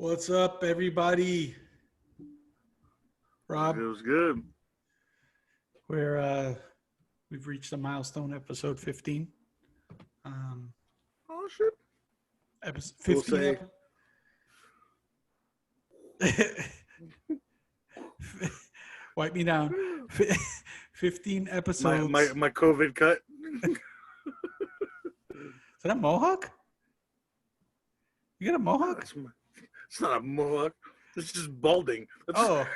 What's up, everybody? It Rob, was good. we're we've reached a milestone, episode 15. Um, Oh shit! episode We'll 15. say Wipe me down. 15 my my episodes. my COVID cut. Is that a mohawk? You got a No, mohawk? it's not a mohawk. It's just balding. Oh,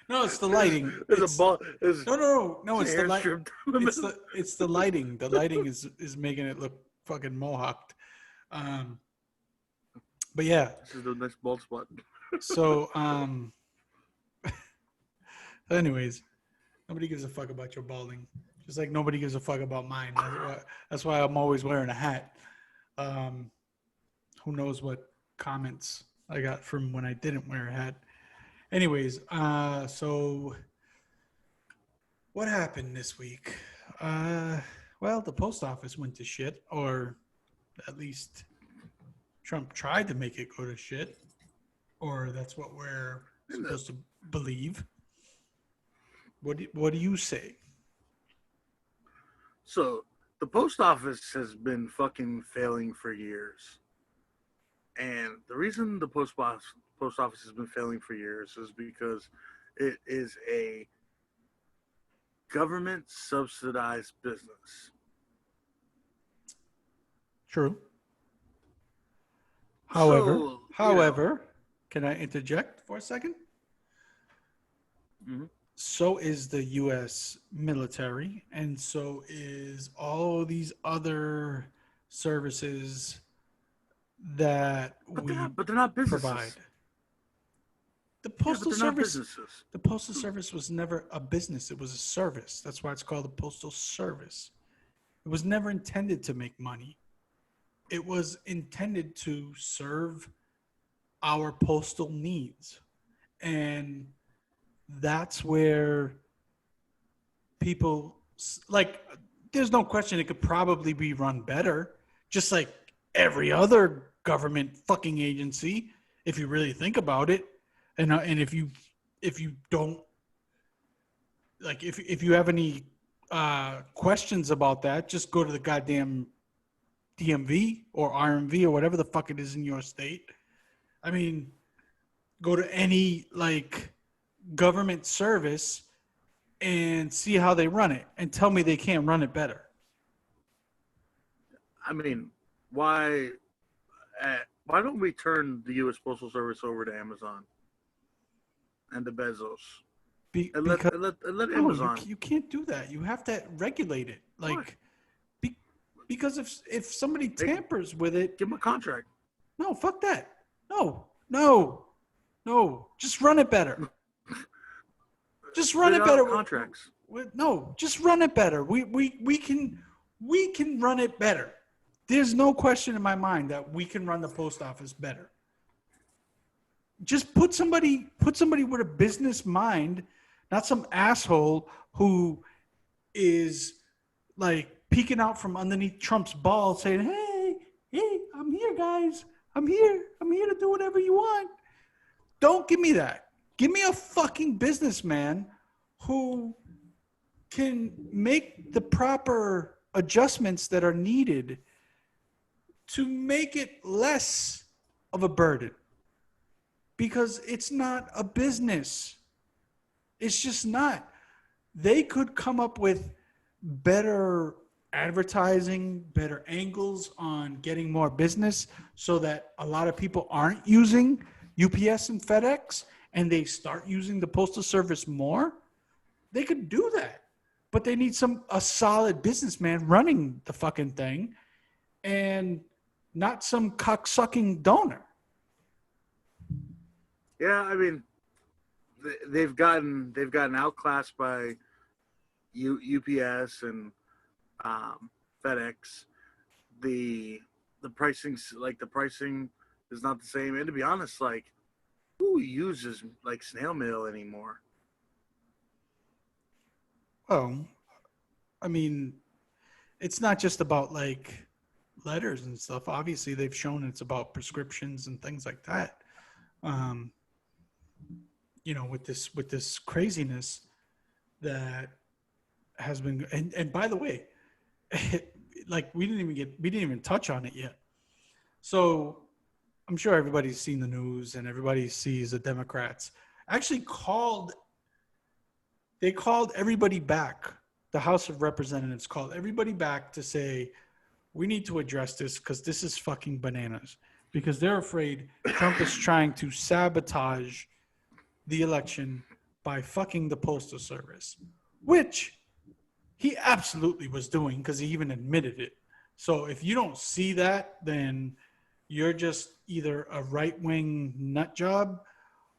no, it's the lighting. There's a bald. There's No. a It's the hair light. strip down the middle. It's the lighting. The lighting is making it look fucking mohawked. Um, but yeah. This is the nice bald spot. So anyways, nobody gives a fuck about your balding. Just like nobody gives a fuck about mine. That's why I'm always wearing a hat. Um, who knows what comments I got from when I didn't wear a hat. Anyways, so what happened this week? Well, the post office went to shit, or at least Trump tried to make it go to shit, or that's what we're supposed to believe. What do you say? So the post office has been fucking failing for years, and the reason the post office has been failing for years is because it is a government subsidized business. True. So, However, can I interject for a second? Mhm. So is the U.S. military, and so is all these other services that we but they're not provide. businesses. The Yeah, but postal they're not service, businesses. the postal service was never a business; it was a service. That's why it's called the postal service. It was never intended to make money. It was intended to serve our postal needs, and that's where people like. There's no question it could probably be run better, just like every other government fucking agency, if you really think about it. And if you don't like if you have any questions about that, just go to the goddamn DMV or RMV or whatever the fuck it is in your state. I mean, go to any like government service and see how they run it and tell me they can't run it better. I mean, why? Why don't we turn the U.S. Postal Service over to Amazon and the Bezos, and let Because and let, and let no, Amazon? you can't do that. You have to regulate it. Why? Like be, because if somebody Make tampers with it, give them a contract. no, fuck that. No. Just run it better. Just run Spit it out better. contracts. No, just run it better. We can run it better. There's no question in my mind that we can run the post office better. Just put somebody with a business mind, not some asshole who is like peeking out from underneath Trump's ball saying, hey, I'm here, guys. I'm here to do whatever you want. Don't give me that. Give me a fucking businessman who can make the proper adjustments that are needed to make it less of a burden. Because it's not a business. It's just not. They could come up with better advertising, better angles on getting more business so that a lot of people aren't using UPS and FedEx and they start using the postal service more. They could do that. But they need a solid businessman running the fucking thing and not some cocksucking donor. Yeah, I mean, they've gotten outclassed by UPS and FedEx. The the pricing is not the same. And to be honest, like who uses like snail mail anymore? Well, I mean, it's not just about like letters and stuff. Obviously, they've shown it's about prescriptions and things like that. um, with this craziness that has been. And by the way, like we didn't even touch on it yet. So I'm sure everybody's seen the news and everybody sees the Democrats actually called everybody back. The House of Representatives called everybody back to say we need to address this because this is fucking bananas. Because they're afraid Trump is trying to sabotage the election by fucking the postal service, which he absolutely was doing because he even admitted it. So if you don't see that, then you're just either a right wing nut job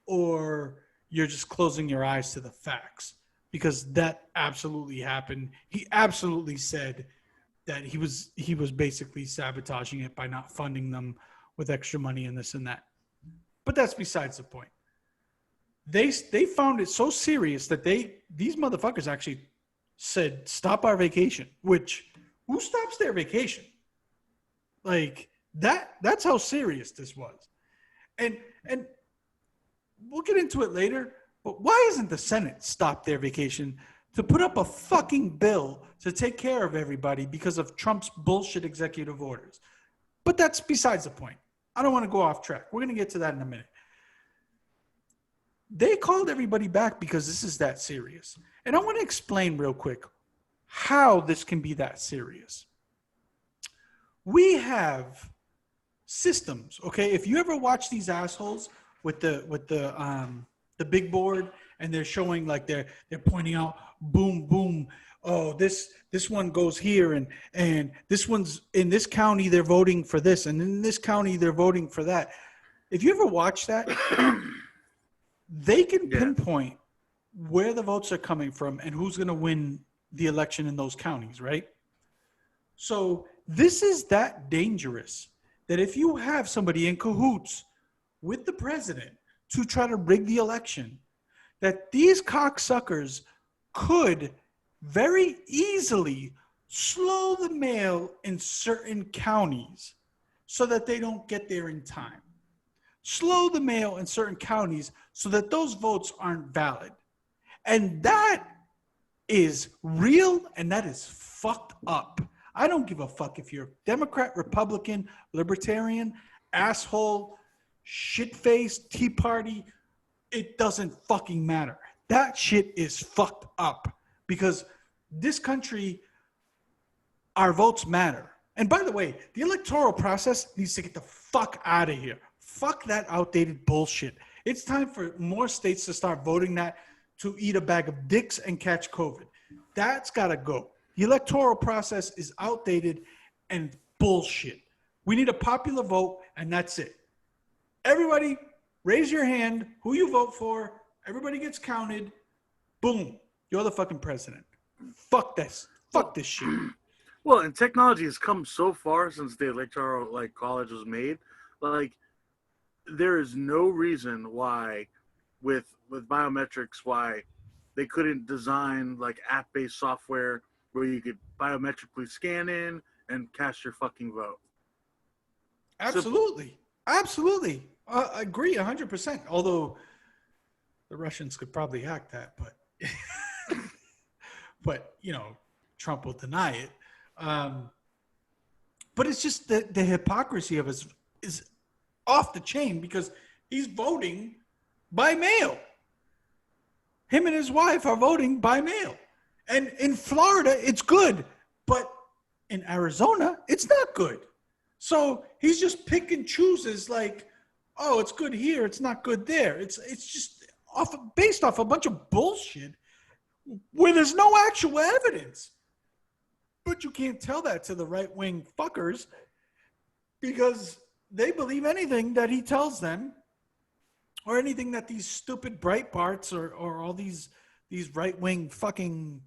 or you're just closing your eyes to the facts because that absolutely happened. He absolutely said that he was basically sabotaging it by not funding them with extra money and this and that. But that's besides the point. They found it so serious that these motherfuckers actually said stop our vacation. Which who stops their vacation? Like that's how serious this was. And we'll get into it later, but why isn't the Senate stop their vacation to put up a fucking bill to take care of everybody because of Trump's bullshit executive orders? But that's besides the point. I don't want to go off track. We're going to get to that in a minute. They called everybody back because this is that serious. And I want to explain real quick how this can be that serious. We have systems, okay? If you ever watch these assholes with the big board and they're showing like they're pointing out boom boom, oh this one goes here and this one's in this county they're voting for this and in this county they're voting for that. If you ever watch that, they can pinpoint where the votes are coming from and who's going to win the election in those counties, right? So this is that dangerous that if you have somebody in cahoots with the president to try to rig the election, that these cocksuckers could very easily slow the mail in certain counties so that they don't get there in time. Slow the mail in certain counties so that those votes aren't valid. And that is real and that is fucked up. I don't give a fuck if you're Democrat, Republican, Libertarian, asshole, shit-faced, Tea Party. It doesn't fucking matter. That shit is fucked up because this country, our votes matter. And by the way, the electoral process needs to get the fuck out of here. Fuck that outdated bullshit. It's time for more states to start voting that to eat a bag of dicks and catch COVID. That's got to go. The electoral process is outdated and bullshit. We need a popular vote, and that's it. Everybody, raise your hand. Who you vote for? Everybody gets counted. Boom. You're the fucking president. Fuck this. Fuck this shit. Well, and technology has come so far since the electoral college was made. Like, there is no reason why, with biometrics, why they couldn't design like app-based software where you could biometrically scan in and cast your fucking vote. Absolutely. Simple. Absolutely. I agree 100%. Although the Russians could probably hack that, but but Trump will deny it. But it's just the hypocrisy of us is off the chain because he's voting by mail. Him and his wife are voting by mail. And in Florida, it's good. But in Arizona, it's not good. So he's just pick and chooses like, oh, it's good here, it's not good there. It's just based off a bunch of bullshit where there's no actual evidence. But you can't tell that to the right-wing fuckers because they believe anything that he tells them or anything that these stupid Breitbarts or all these right-wing fucking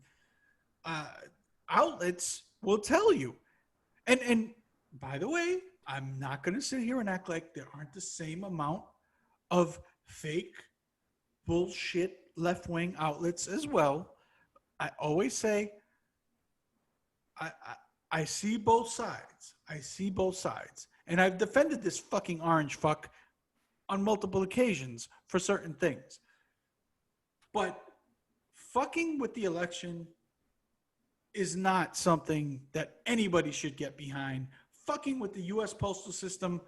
outlets will tell you. And by the way, I'm not going to sit here and act like there aren't the same amount of fake bullshit left-wing outlets as well. I always say I see both sides. I see both sides. And I've defended this fucking orange fuck on multiple occasions for certain things. But fucking with the election is not something that anybody should get behind. Fucking with the U.S. postal system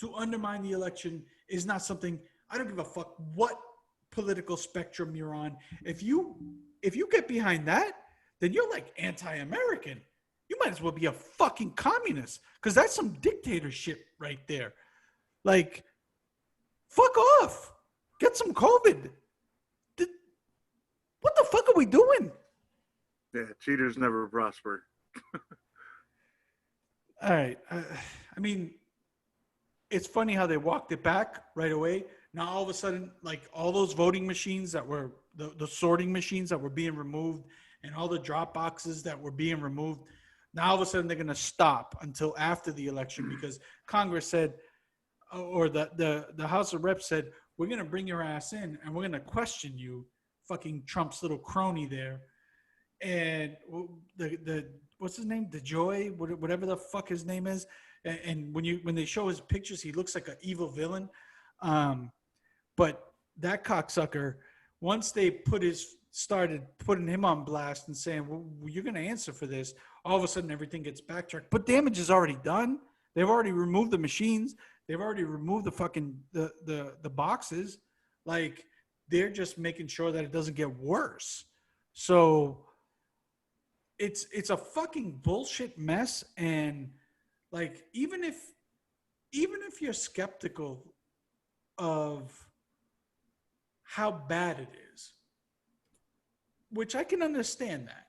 to undermine the election is not something. I don't give a fuck what political spectrum you're on. If you get behind that, then you're like anti-American. You might as well be a fucking communist because that's some dictatorship right there. Like, fuck off. Get some COVID. What the fuck are we doing? Yeah, cheaters never prosper. All right. I mean, it's funny how they walked it back right away. Now all of a sudden, like all those voting machines that were the sorting machines that were being removed and all the drop boxes that were being removed, now all of a sudden they're going to stop until after the election because Congress said, or the House of Reps said, we're going to bring your ass in and we're going to question you, fucking Trump's little crony there. And the what's his name? DeJoy, whatever the fuck his name is. And when they show his pictures, he looks like an evil villain. But that cocksucker, once they started putting him on blast and saying, well, you're going to answer for this, all of a sudden everything gets backtracked. But damage is already done. They've already removed the machines. They've already removed the fucking the boxes. Like, they're just making sure that it doesn't get worse. So it's a fucking bullshit mess. And like, even if you're skeptical of how bad it is, which I can understand that.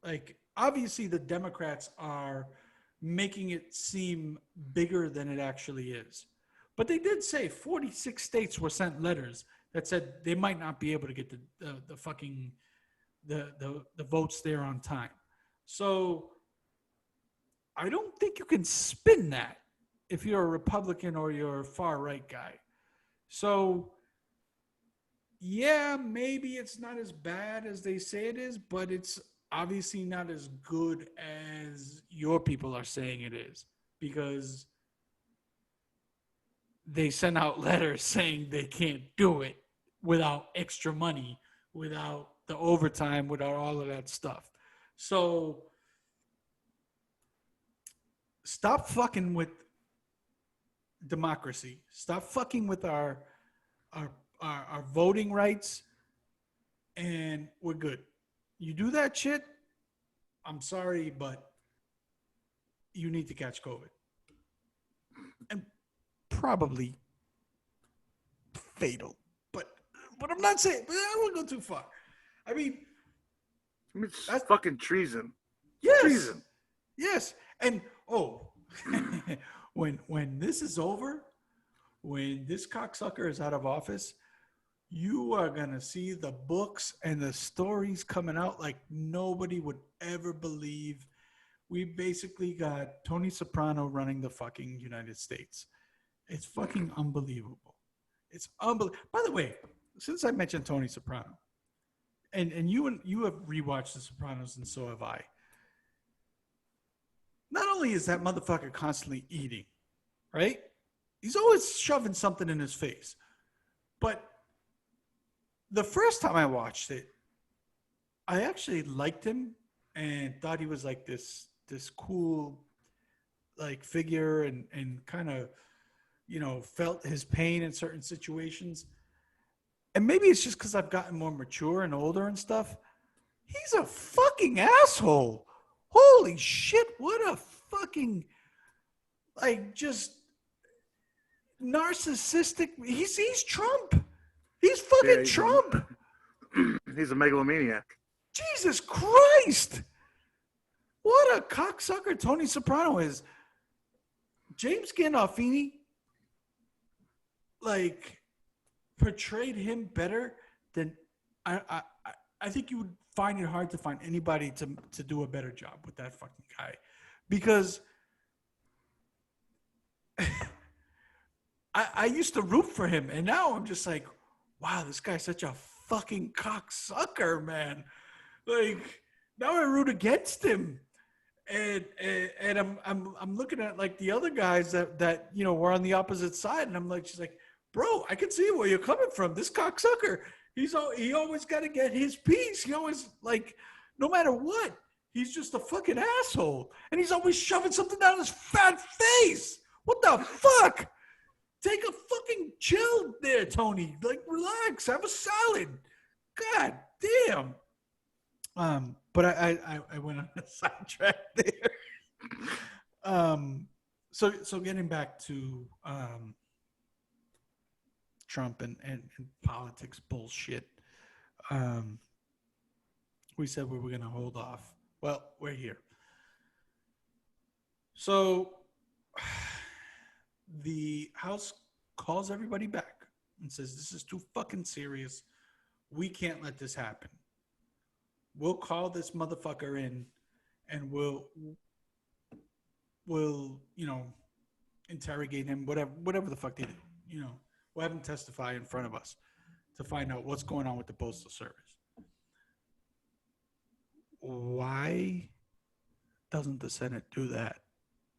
Like, obviously the Democrats are making it seem bigger than it actually is. But they did say 46 states were sent letters that said they might not be able to get the fucking the votes there on time. So I don't think you can spin that if you're a Republican or you're a far right guy. So yeah, maybe it's not as bad as they say it is, but it's obviously not as good as your people are saying it is, because they send out letters saying they can't do it without extra money, without the overtime, without all of that stuff. So stop fucking with democracy. Stop fucking with our voting rights, and we're good. You do that shit, I'm sorry, but you need to catch COVID. And probably fatal. But I'm not saying, but I won't go too far. I mean, it's fucking treason. Yes. Treason. Yes. And when this is over, when this cocksucker is out of office, you are going to see the books and the stories coming out like nobody would ever believe. We basically got Tony Soprano running the fucking United States. It's fucking unbelievable. It's unbelievable. By the way, since I mentioned Tony Soprano, and you have rewatched The Sopranos, and so have I. Not only is that motherfucker constantly eating, right? He's always shoving something in his face. But the first time I watched it, I actually liked him and thought he was like this cool like figure, and kind of, felt his pain in certain situations. And maybe it's just because I've gotten more mature and older and stuff. He's a fucking asshole. Holy shit, what a fucking, like, just narcissistic. He's Trump. He's fucking Trump. He's a megalomaniac. Jesus Christ. What a cocksucker Tony Soprano is. James Gandolfini, like, portrayed him better than I think you would find it hard to find anybody to do a better job with that fucking guy, because I used to root for him, and now I'm just like, wow, this guy's such a fucking cocksucker, man. Like, now I root against him. And I'm looking at like the other guys that were on the opposite side, and I'm like, she's like, bro, I can see where you're coming from. This cocksucker, he always got to get his piece. He always like, no matter what, he's just a fucking asshole, and he's always shoving something down his fat face. What the fuck? Take a fucking chill there, Tony. Like, relax. Have a salad. God damn. But I went on a sidetrack there. So getting back to Trump and politics bullshit. We said we were going to hold off. Well, we're here. So the House calls everybody back and says, this is too fucking serious. We can't let this happen. We'll call this motherfucker in and we'll interrogate him, whatever the fuck they do. We'll have him testify in front of us to find out what's going on with the Postal Service. Why doesn't the Senate do that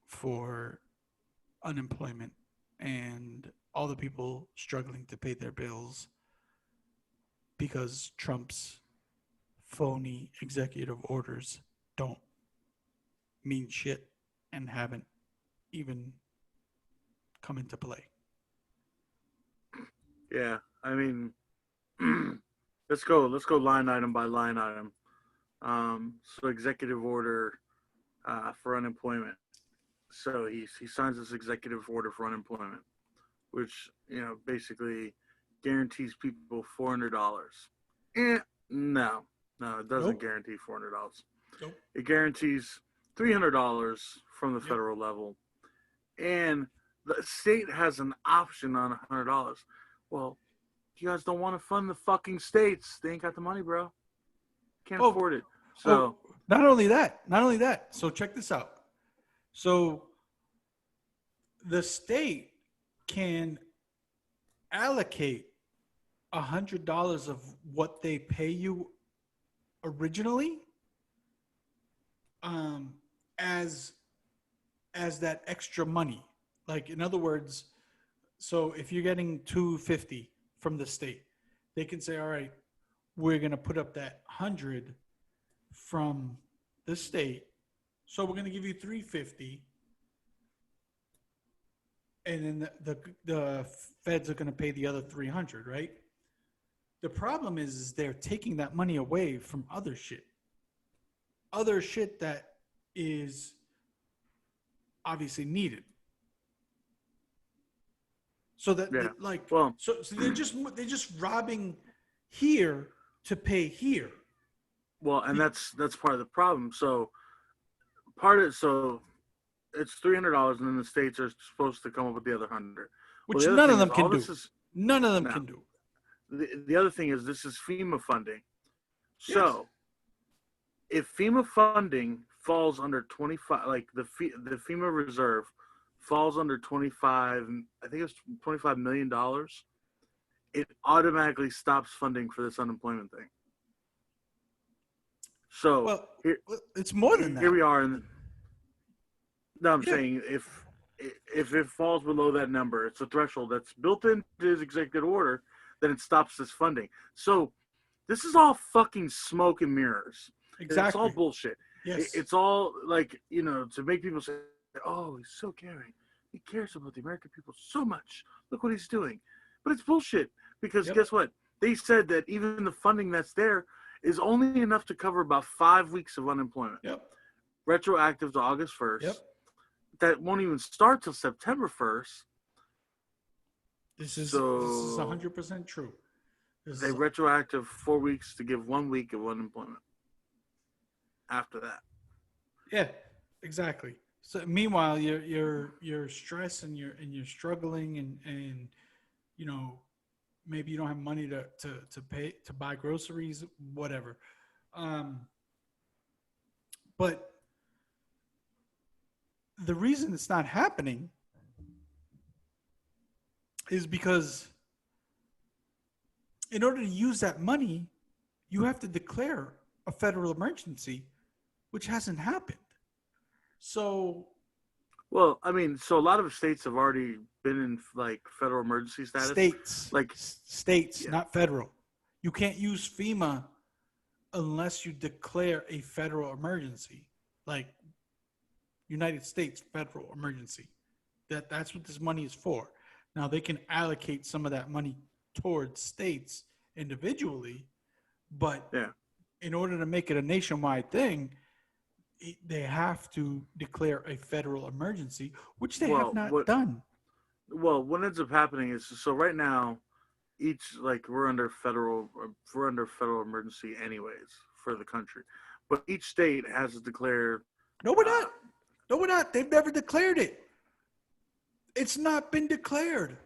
for unemployment and all the people struggling to pay their bills because Trump's phony executive orders don't mean shit and haven't even come into play? Yeah, I mean, let's go line item by line item. So executive order for unemployment. So he signs this executive order for unemployment, which basically guarantees people $400. No, it doesn't Nope. guarantee $400. Nope. It guarantees $300 from the federal level, and the state has an option on $100. Well, you guys don't want to fund the fucking states. They ain't got the money, bro. Can't afford it. So not only that. So check this out. So the state can allocate $100 of what they pay you originally as that extra money. Like, in other words, so if you're getting $250 from the state, they can say, all right, we're going to put up that 100 from the state. So we're going to give you $350. And then the feds are going to pay the other $300, right? The problem is they're taking that money away from other shit that is obviously needed. So that so they're just robbing here to pay here. Well, and that's part of the problem. So it's $300, and then the states are supposed to come up with the other 100, which none of them can do. None of them can do. The other thing is this is FEMA funding. So if FEMA funding falls under 25, like the FEMA reserve falls under 25, I think it's $25 million, it automatically stops funding for this unemployment thing. So it's more than that. Here we are. I'm saying if it falls below that number, it's a threshold that's built into his executive order, then it stops this funding. So this is all fucking smoke and mirrors. Exactly. It's all bullshit. Yes. It's all like, to make people say, oh, he's so caring. He cares about the American people so much. Look what he's doing. But it's bullshit because guess what? They said that even the funding that's there is only enough to cover about 5 weeks of unemployment. Yep. Retroactive to August 1st. Yep. That won't even start till September 1st. This is 100% true. They retroactive 4 weeks to give 1 week of unemployment after that. Yeah, exactly. So meanwhile, you're stressed and you're struggling and maybe you don't have money to pay to buy groceries, whatever. But the reason it's not happening is because in order to use that money, you have to declare a federal emergency, which hasn't happened. So Well, I mean, so a lot of states have already been in like federal emergency status. States, Like, states, yeah, not federal. You can't use FEMA unless you declare a federal emergency, like United States federal emergency. That's what this money is for. Now they can allocate some of that money towards states individually, but yeah. in order to make it a nationwide thing, they have to declare a federal emergency, which they have Well, not done. what ends up happening is so right now each like we're under federal emergency anyways for the country, but each state has to declare. No, we're Uh, not. No, we're not. They've never declared it. It's not been declared.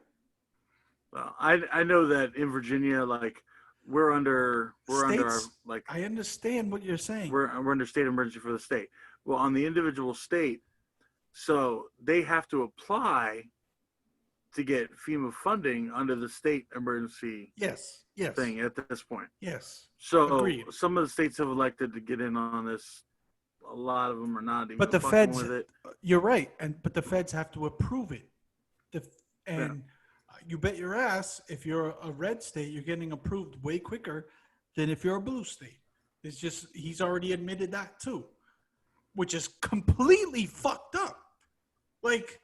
I know that in Virginia, like we're under our States, I understand what you're saying. we're under state emergency for the state. Well, on the individual state, so they have to apply to get FEMA funding under the state emergency Yes, yes, thing at this point. yes. So Agreed. some of the states have elected to get in on this. A lot of them are not But even the fucking feds, with it. you're right, but the feds have to approve it. The, Yeah. and you bet your ass, if you're a red state, you're getting approved way quicker than if you're a blue state. It's just he's already admitted that too, which is completely fucked up. Like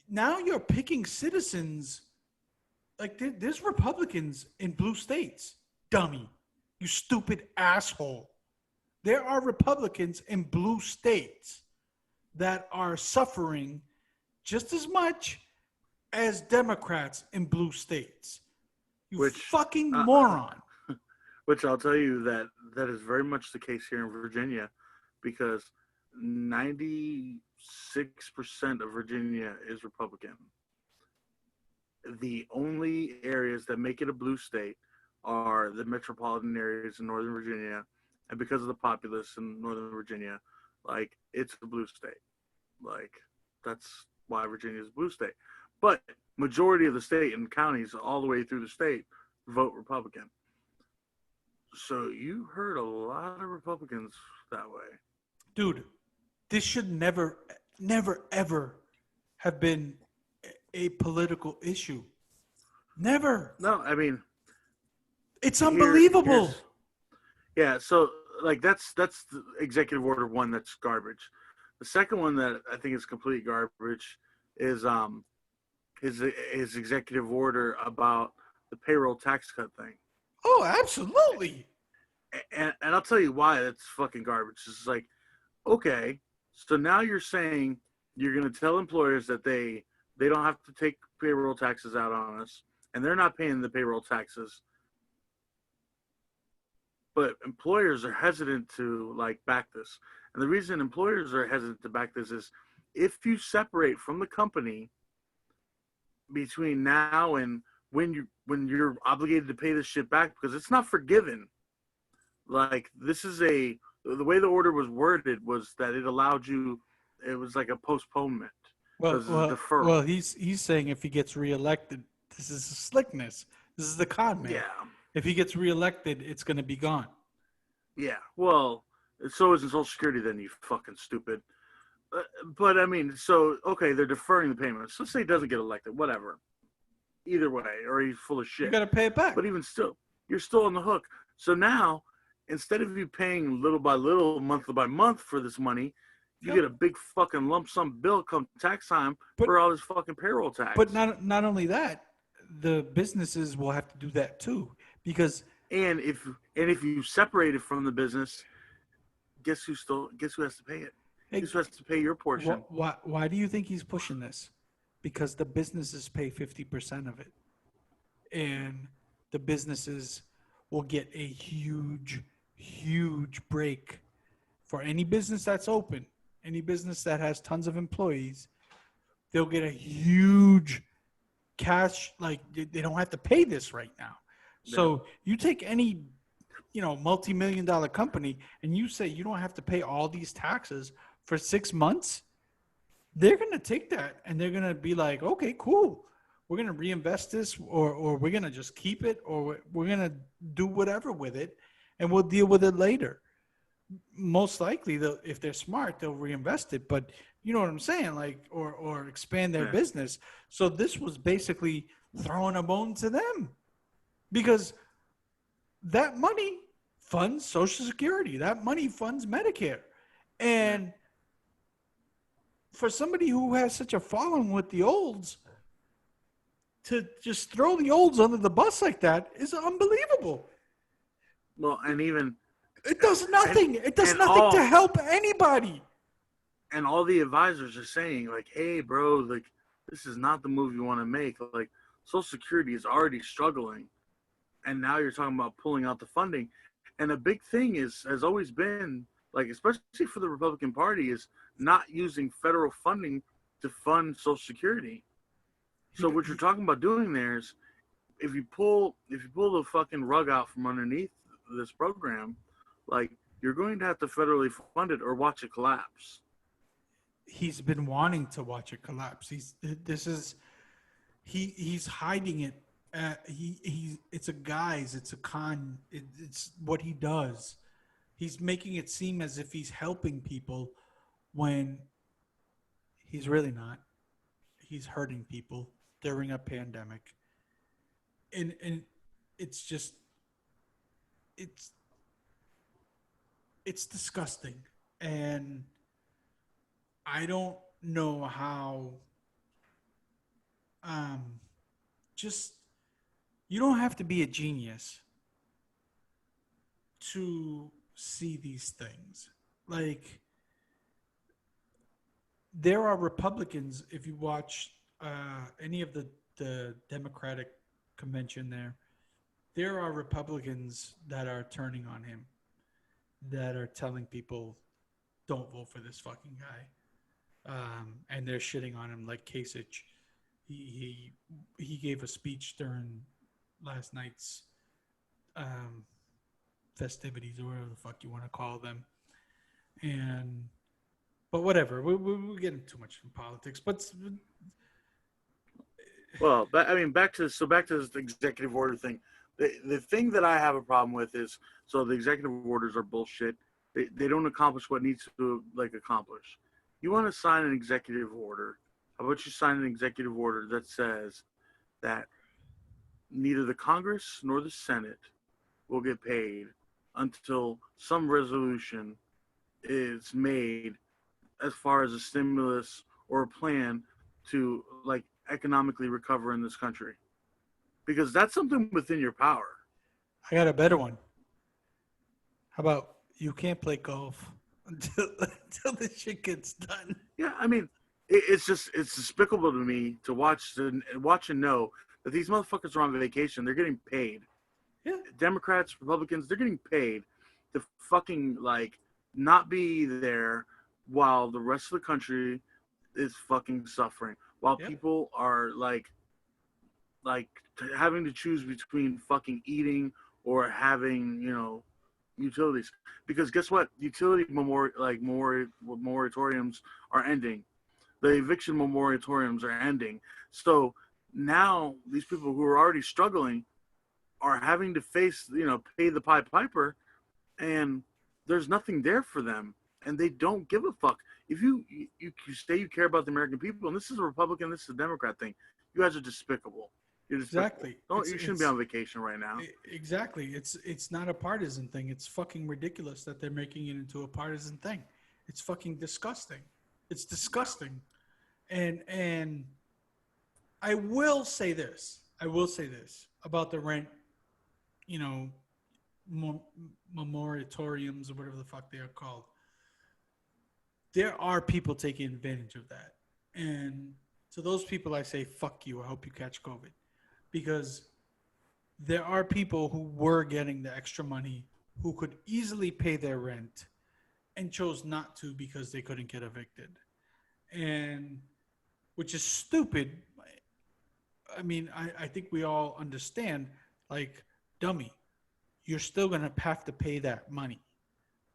now you're picking citizens. Like there's Republicans in blue states, dummy, you stupid asshole. There are Republicans in blue states that are suffering just as much as Democrats in blue states. You Which fucking uh, moron. which I'll tell you that that is very much the case here in Virginia, because 96% of Virginia is Republican. The only areas that make it a blue state are the metropolitan areas in Northern Virginia, and because of the populace in Northern Virginia, like it's a blue state. Like that's why Virginia is a blue state. But majority of the state and counties all the way through the state vote Republican. So you heard a lot of Republicans that way. Dude, this should never, never, ever have been a political issue. Never. No, I mean It's here's unbelievable. yeah. So like that's the executive order one that's garbage. The second one that I think is complete garbage is his executive order about the payroll tax cut thing. Oh, absolutely. And I'll tell you why that's fucking garbage. It's like, okay, so now you're saying you're going to tell employers that they don't have to take payroll taxes out on us, and they're not paying the payroll taxes. But employers are hesitant to like back this, and the reason employers are hesitant to back this is if you separate from the company between now and when you're obligated to pay this shit back because it's not forgiven. Like this is the way the order was worded was that it allowed you. It was like a postponement Well, because it's a well, well. deferral. He's saying if he gets reelected, this is the slickness. This is the con man. Yeah, If he gets reelected, it's going to be gone. yeah. Well, so isn't Social Security then, you fucking stupid. But I mean, so okay, they're deferring the payments. Let's say he doesn't get elected, whatever. Either way, or he's full of You shit. got to pay it back. But even still, you're still on the hook. So now, instead of you paying little by little, month by month for this money, you get a big fucking lump sum bill come tax time for all this fucking payroll tax. But not only that, the businesses will have to do that too because and if you separate it from the business, guess who has to pay it? Guess who has to pay your portion? Why do you think he's pushing this? Because the businesses pay 50% of it, and the businesses will get a huge break for any business that's open, any business that has tons of employees. They'll get a huge cash, like they don't have to pay this right now. So you take any, multi-million-dollar company and you say you don't have to pay all these taxes for 6 months, they're going to take that and they're going to be like, okay, cool. We're going to reinvest this or we're going to just keep it or we're going to do whatever with it and we'll deal with it later. most likely, if they're smart, they'll reinvest it. But you know what I'm saying, like, or expand their Yeah. business. So this was basically throwing a bone to them because that money funds Social Security. That money funds Medicare, Yeah. and for somebody who has such a following with the olds, to just throw the olds under the bus like that is unbelievable. Well, and even It does and nothing. It does and nothing to all help anybody. and all the advisors are saying like, "Hey, bro, like this is not the move you want to make. Like Social Security is already struggling, and now you're talking about pulling out the funding." And a big thing is has always been like, especially for the Republican Party, is not using federal funding to fund Social Security. He, So what you're he, talking about doing there is if you pull the fucking rug out from underneath this program, like you're going to have to federally fund it or watch it collapse. he's been wanting to watch it collapse. He's hiding it. It's a guise. It's a con. It's what he does. He's making it seem as if he's helping people when he's really not. He's hurting people during a pandemic, and it's just it's it's disgusting, and I don't know how. Um, just you don't have to be a genius to see these things. Like there are Republicans. If you watch any of the Democratic convention, there are Republicans that are turning on him, that are telling people, "Don't vote for this fucking guy," and they're shitting on him like Kasich. He gave a speech during last night's um, festivities or whatever the fuck you want to call them, and but whatever. We're getting too much in politics, but Well, I mean, back to the executive order thing. The thing that I have a problem with is so the executive orders are bullshit. They don't accomplish what needs to like accomplish. You want to sign an executive order? How about you sign an executive order that says that neither the Congress nor the Senate will get paid until some resolution is made as far as a stimulus or a plan to like economically recover in this country, because that's something within your power. I got a better one. How about you can't play golf until the shit gets done? Yeah, I mean, it's despicable to me to watch and know that these motherfuckers are on vacation. They're getting paid. Yeah. Democrats, Republicans, they're getting paid to fucking like not be there while the rest of the country is fucking suffering. While Yep. people are like having to choose between fucking eating or having utilities, because guess what, utility moratoriums are ending, the eviction moratoriums are ending. So now these people who are already struggling are having to face pay the Pied Piper, and there's nothing there for them, and they don't give a fuck. If you say you care about the American people, and this is a Republican, this is a Democrat thing, you guys are despicable. You're despicable. Exactly. Don't You shouldn't be on vacation right now. Exactly. It's not a partisan thing. It's fucking ridiculous that they're making it into a partisan thing. It's fucking disgusting. It's disgusting. And I will say this. I will say this about the rent, you know, moratoriums or whatever the fuck they are called. There are people taking advantage of that. And to those people, I say, fuck you. I hope you catch COVID. Because there are people who were getting the extra money who could easily pay their rent and chose not to because they couldn't get evicted. And which is stupid. I mean, I think we all understand, like, dummy, you're still going to have to pay that money.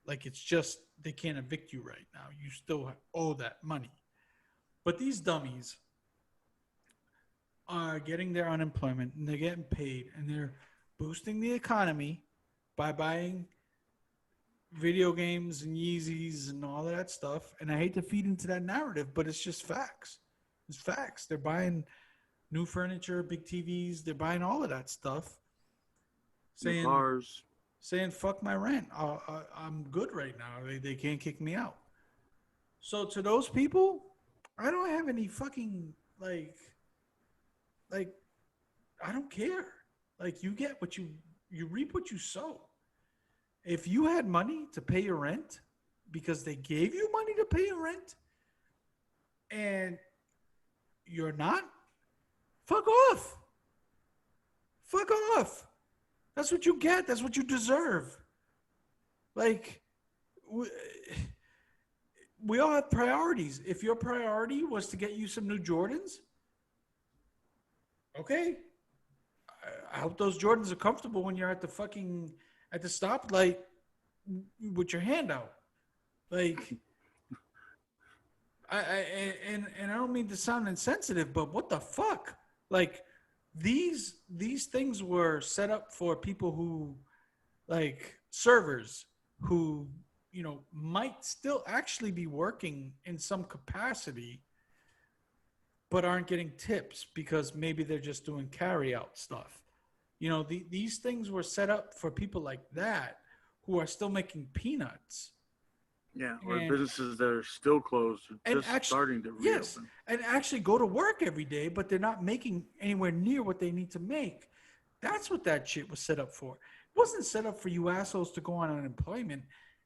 Like, it's just they can't evict you right now. You still owe that money. But these dummies are getting their unemployment and they're getting paid and they're boosting the economy by buying video games and Yeezys and all that stuff. And I hate to feed into that narrative, but it's just facts. It's facts. They're buying new furniture, big TVs. They're buying all of that stuff, New saying cars. saying fuck my rent. I'm good right now. They can't kick me out. So to those people, I don't have any fucking like I don't care. Like you get what you reap what you sow. If you had money to pay your rent because they gave you money to pay your rent and you're not, fuck off. Fuck off. That's what you get. That's what you deserve. Like we all have priorities. If your priority was to get you some new Jordans, okay. I hope those Jordans are comfortable when you're at the stoplight with your hand out. Like and I don't mean to sound insensitive, but what the fuck? Like these things were set up for people who like servers who might still actually be working in some capacity but aren't getting tips because maybe they're just doing carry out stuff. These things were set up for people like that who are still making peanuts. Yeah, or And businesses that are still closed, or and just actually, starting to yes, reopen. and actually go to work every day, but they're not making anywhere near what they need to make. That's what that shit was set up for. It wasn't set up for you assholes to go on unemployment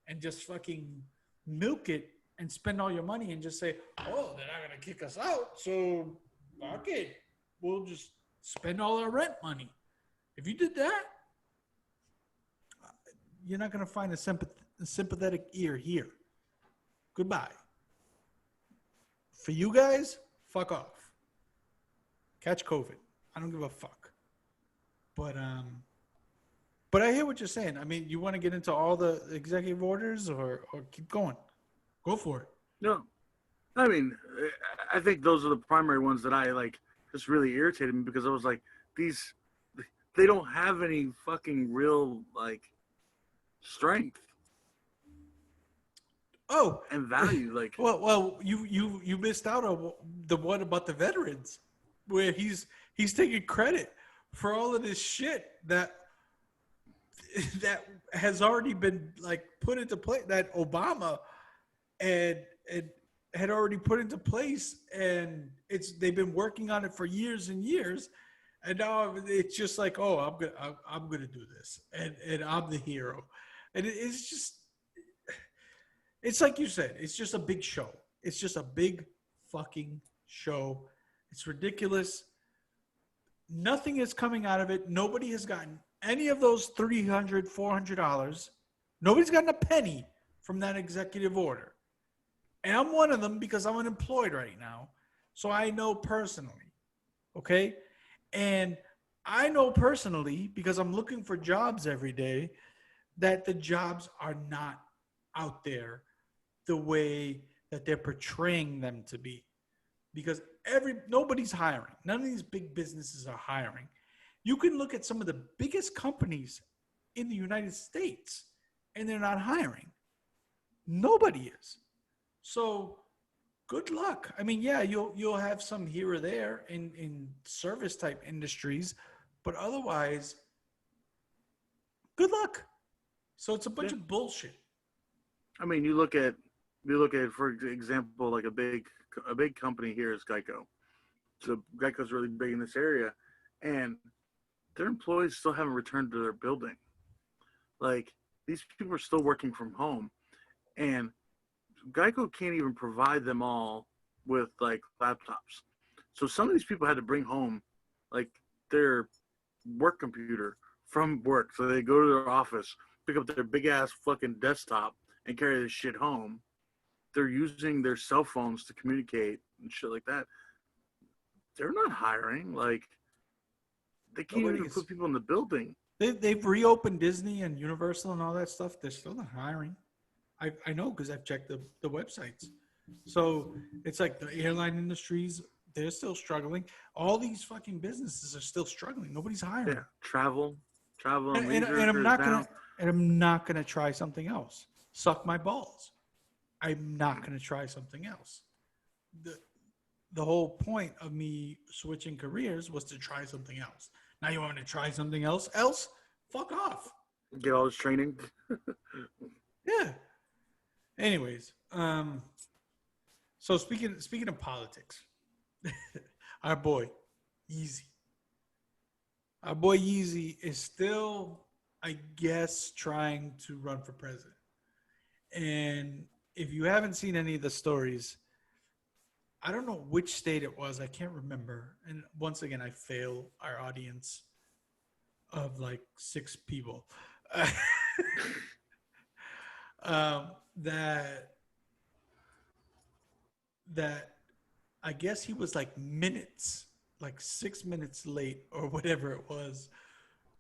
and just fucking milk it and spend all your money and just say, oh, they're not gonna kick us out, so fuck it, we'll just spend all our rent money. If you did that, you're not gonna find a sympathetic ear here. Goodbye. For you guys, fuck off. Catch COVID. I don't give a fuck. But but I hear what you're saying. I mean, you want to get into all the executive orders or keep going? Go for it. No, I mean, I think those are the primary ones that I like. Just really irritated me because I was like, these, they don't have any fucking real like strength Oh, and value. Like, well, you missed out on the one about the veterans, where he's taking credit for all of this shit that has already been like put into place, that Obama and had already put into place, and they've been working on it for years and years, and now it's just like, oh, I'm gonna do this, and I'm the hero, and it's just, it's like you said, it's just a big show. It's just a big fucking show. It's ridiculous. Nothing is coming out of it. Nobody has gotten any of those $300, $400. Nobody's gotten a penny from that executive order. And I'm one of them because I'm unemployed right now. So I know personally. Okay. And I know personally because I'm looking for jobs every day that the jobs are not out there the way that they're portraying them to be. Because nobody's hiring. None of these big businesses are hiring. You can look at some of the biggest companies in the United States and they're not hiring. Nobody is. So good luck. I mean, yeah, you'll have some here or there in service type industries, but otherwise, good luck. So it's a bunch yeah, of bullshit. I mean, you look at, for example, like a big company here is Geico. So Geico's really big in this area, and their employees still haven't returned to their building. Like these people are still working from home, and Geico can't even provide them all with like laptops. So some of these people had to bring home like their work computer from work. So they go to their office, pick up their big ass fucking desktop, and carry this shit home. They're using their cell phones to communicate and shit like that. They're not hiring. Like they can't Nobody even is. put people in the building. They've reopened Disney and Universal and all that stuff. They're still not hiring. I know because I've checked the websites. So it's like the airline industries, they're still struggling. All these fucking businesses are still struggling. Nobody's hiring. Yeah, travel and And leisure I'm is not down. gonna and I'm not gonna try something else. suck my balls. I'm not going to try something else. The, the whole point of me switching careers was to try something else. Now you want me to try something else? Fuck off. Get all this training. Yeah. Anyways, so speaking of politics, our boy Yeezy, our boy Yeezy is still, I guess, trying to run for president. And if you haven't seen any of the stories, I don't know which state it was. I can't remember. And once again, I fail our audience of like 6 people. That that I guess he was like minutes, like 6 minutes late or whatever it was,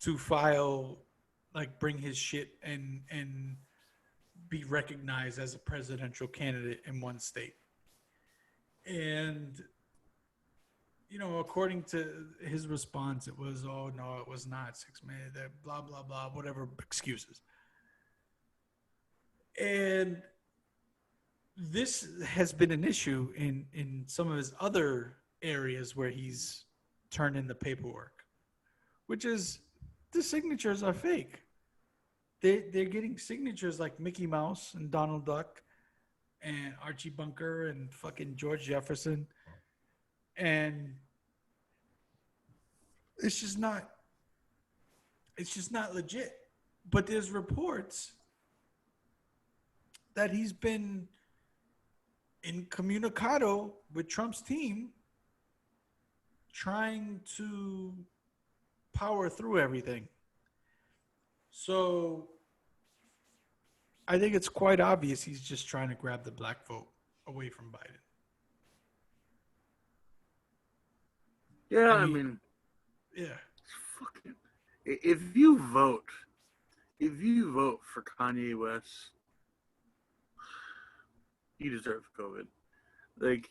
to file, like bring his shit and be recognized as a presidential candidate in one state. And according to his response, it was, oh no, it was not 6 minutes, that blah blah blah, whatever excuses. And this has been an issue in some of his other areas where he's turned in the paperwork, which is the signatures are fake. They're getting signatures like Mickey Mouse and Donald Duck and Archie Bunker and fucking George Jefferson, and it's just not legit. But there's reports that he's been incommunicado with Trump's team, trying to power through everything. So I think it's quite obvious he's just trying to grab the black vote away from Biden. Yeah, I I mean, mean, yeah. fucking. If you vote for Kanye West, you deserve COVID. Like,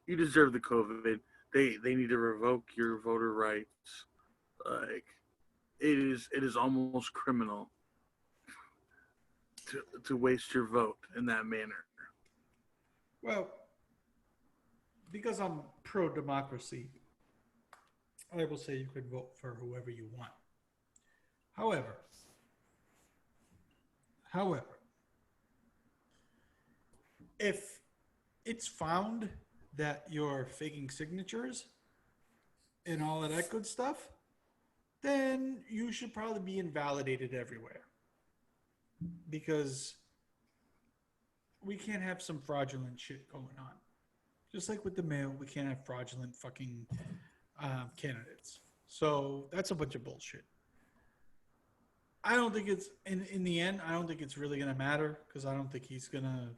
you deserve the COVID. They need to revoke your voter rights. Like, it is almost criminal to waste your vote in that manner. Well, because I'm pro democracy, I will say you could vote for whoever you want. However, however, if it's found that you're faking signatures and all of that good stuff, then you should probably be invalidated everywhere, because we can't have some fraudulent shit going on. Just like with the mail, we can't have fraudulent fucking candidates. So that's a bunch of bullshit. I don't think it's in the end. I don't think it's really gonna matter because I don't think he's gonna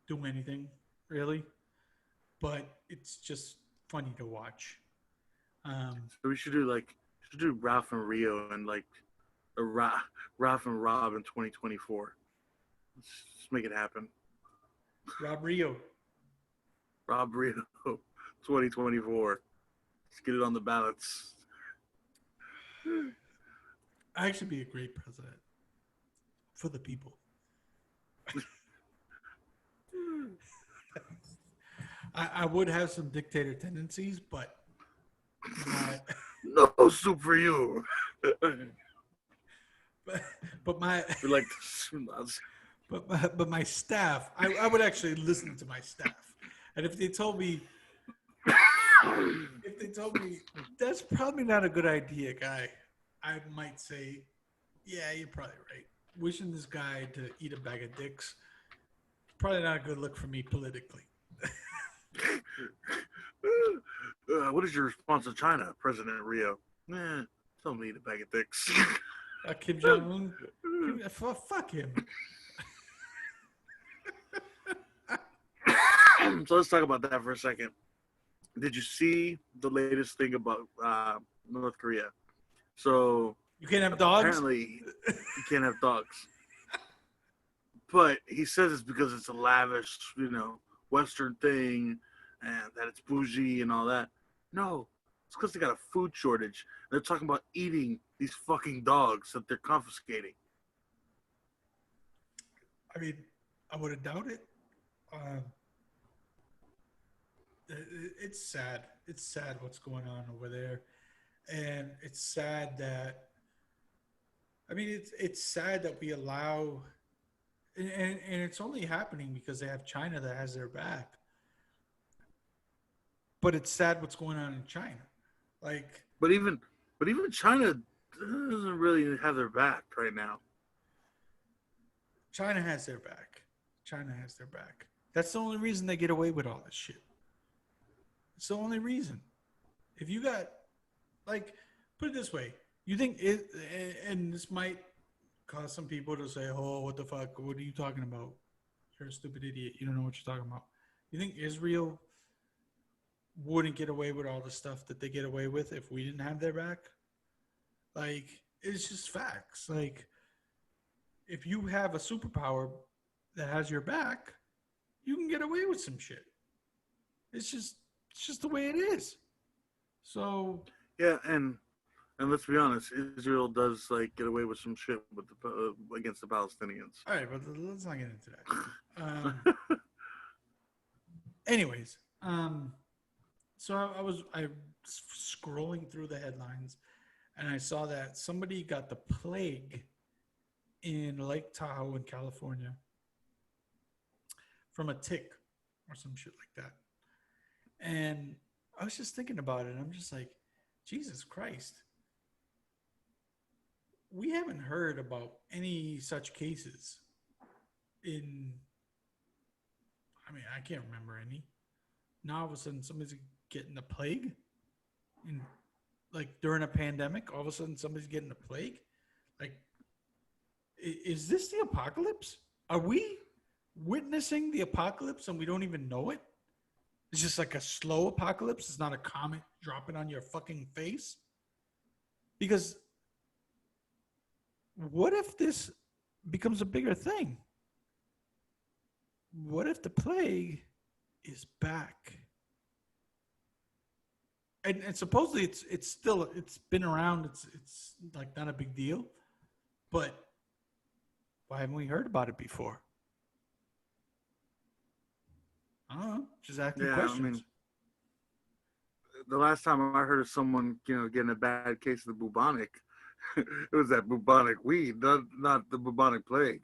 do anything really. But it's just funny to watch. So we should do Ralph and Rio and like a Ralph and Rob in 2024. Let's make it happen. Rob Rio. Rob Rio 2024. Let's get it on the ballots. I actually be a great president for the people. I would have some dictator tendencies, but my, No soup for you. but my We like but my staff, I would actually listen to my staff, and if they told me that's probably not a good idea, guy, I might say, yeah, you're probably right. Wishing this guy to eat a bag of dicks, probably not a good look for me politically. what is your response to China, President Rio? Tell me the bag of dicks. Kim Jong Un, fuck him. So let's talk about that for a second. Did you see the latest thing about North Korea? So You can't have dogs. apparently you can't have dogs, but he says it's because it's a lavish, Western thing, and that it's bougie and all that. No, it's because they got a food shortage. They're talking about eating these fucking dogs that they're confiscating. I mean, I wouldn't doubt it. Um, it's sad. It's sad what's going on over there, and it's sad that I mean it's sad that we allow, and it's only happening because they have China that has their back. But it's sad what's going on in China. Like But even but even China doesn't really have their back right now. China has their back. China has their back. That's the only reason they get away with all this shit. It's the only reason. If you got like, put it this way, you think it, and this might cause some people to say, "Oh, what the fuck? What are you talking about? You're a stupid idiot. You don't know what you're talking about." You think Israel wouldn't get away with all the stuff that they get away with if we didn't have their back? Like, it's just facts. Like, if you have a superpower that has your back, you can get away with some shit. It's just the way it is. So, Yeah, and let's be honest, Israel does like get away with some shit with the against the Palestinians. all right, but let's not get into that. Anyways, so I was scrolling through the headlines, and I saw that somebody got the plague in Lake Tahoe in California from a tick or some shit like that. And I was just thinking about it, and I'm just like, Jesus Christ. We haven't heard about any such cases in, I mean, I can't remember any. Now all of a sudden somebody's getting the plague. And like during a pandemic, all of a sudden somebody's getting the plague. Like, is this the apocalypse? Are we witnessing the apocalypse and we don't even know it? It's just like a slow apocalypse. It's not a comet dropping on your fucking face. Because what if this becomes a bigger thing? What if the plague is back? And supposedly it's been around. It's like not a big deal. But why haven't we heard about it before? I don't know. Just asking Yeah, I questions. mean, the last time I heard of someone, getting a bad case of the bubonic, it was that bubonic weed, not the bubonic plague.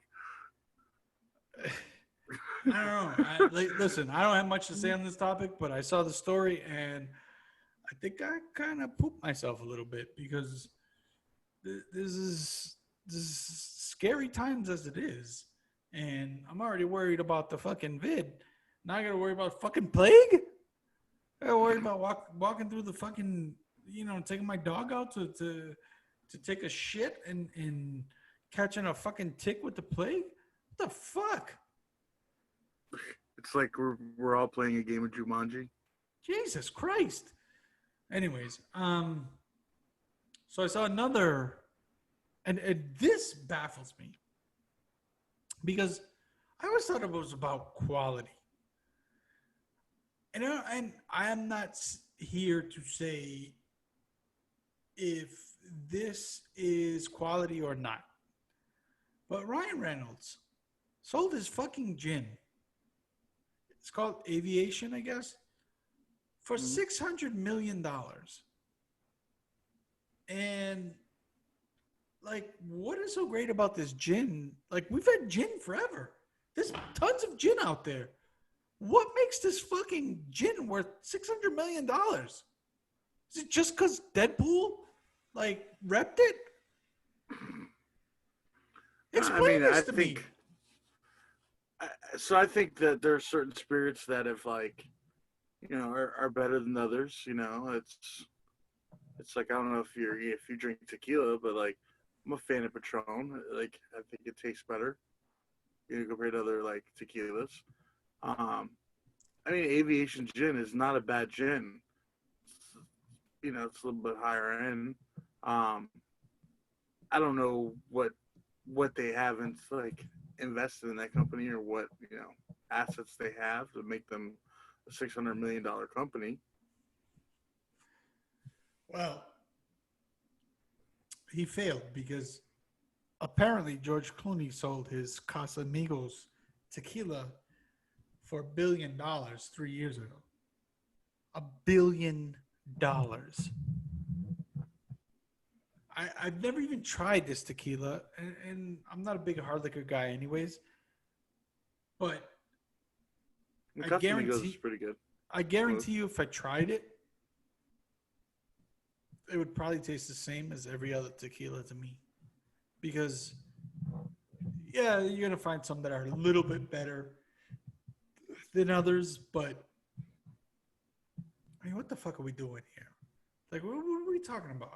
I don't know. Listen, I don't have much to say on this topic, but I saw the story and I think I kind of pooped myself a little bit because this is scary times as it is, and I'm already worried about the fucking vid. Now I gotta worry about fucking plague. I gotta worry about walking through the fucking, taking my dog out to take a shit and catching a fucking tick with the plague. What the fuck? It's like we're all playing a game of Jumanji. Jesus Christ. Anyways, so I saw another, and this baffles me because I always thought it was about quality. And I am not here to say if this is quality or not. But Ryan Reynolds sold his fucking gin. It's called Aviation, I guess, for Mm-hmm. $600 million. And like, what is so great about this gin? Like, we've had gin forever. There's tons of gin out there. What makes this fucking gin worth $600 million? Is it just because Deadpool like repped it? I Explain mean, this to me. I think that there are certain spirits that have are better than others. It's like, I don't know if you drink tequila, but like I'm a fan of Patron. Like I think it tastes better, compared to other like tequilas. Um, I mean, Aviation Gin is not a bad gin. It's, it's a little bit higher end. Um, I don't know what they haven't like invested in that company, or what assets they have to make them a $600 million company. Well, he failed because apparently George Clooney sold his Casamigos tequila for $1 billion 3 years ago. $1 billion. I've never even tried this tequila, and I'm not a big hard liquor guy, anyways. But The I Casamigos is guarantee, pretty good. I guarantee you, if I tried it, it would probably taste the same as every other tequila to me. Because yeah, you're gonna find some that are a little bit better than others, but I mean, what the fuck are we doing here? Like, what are we talking about?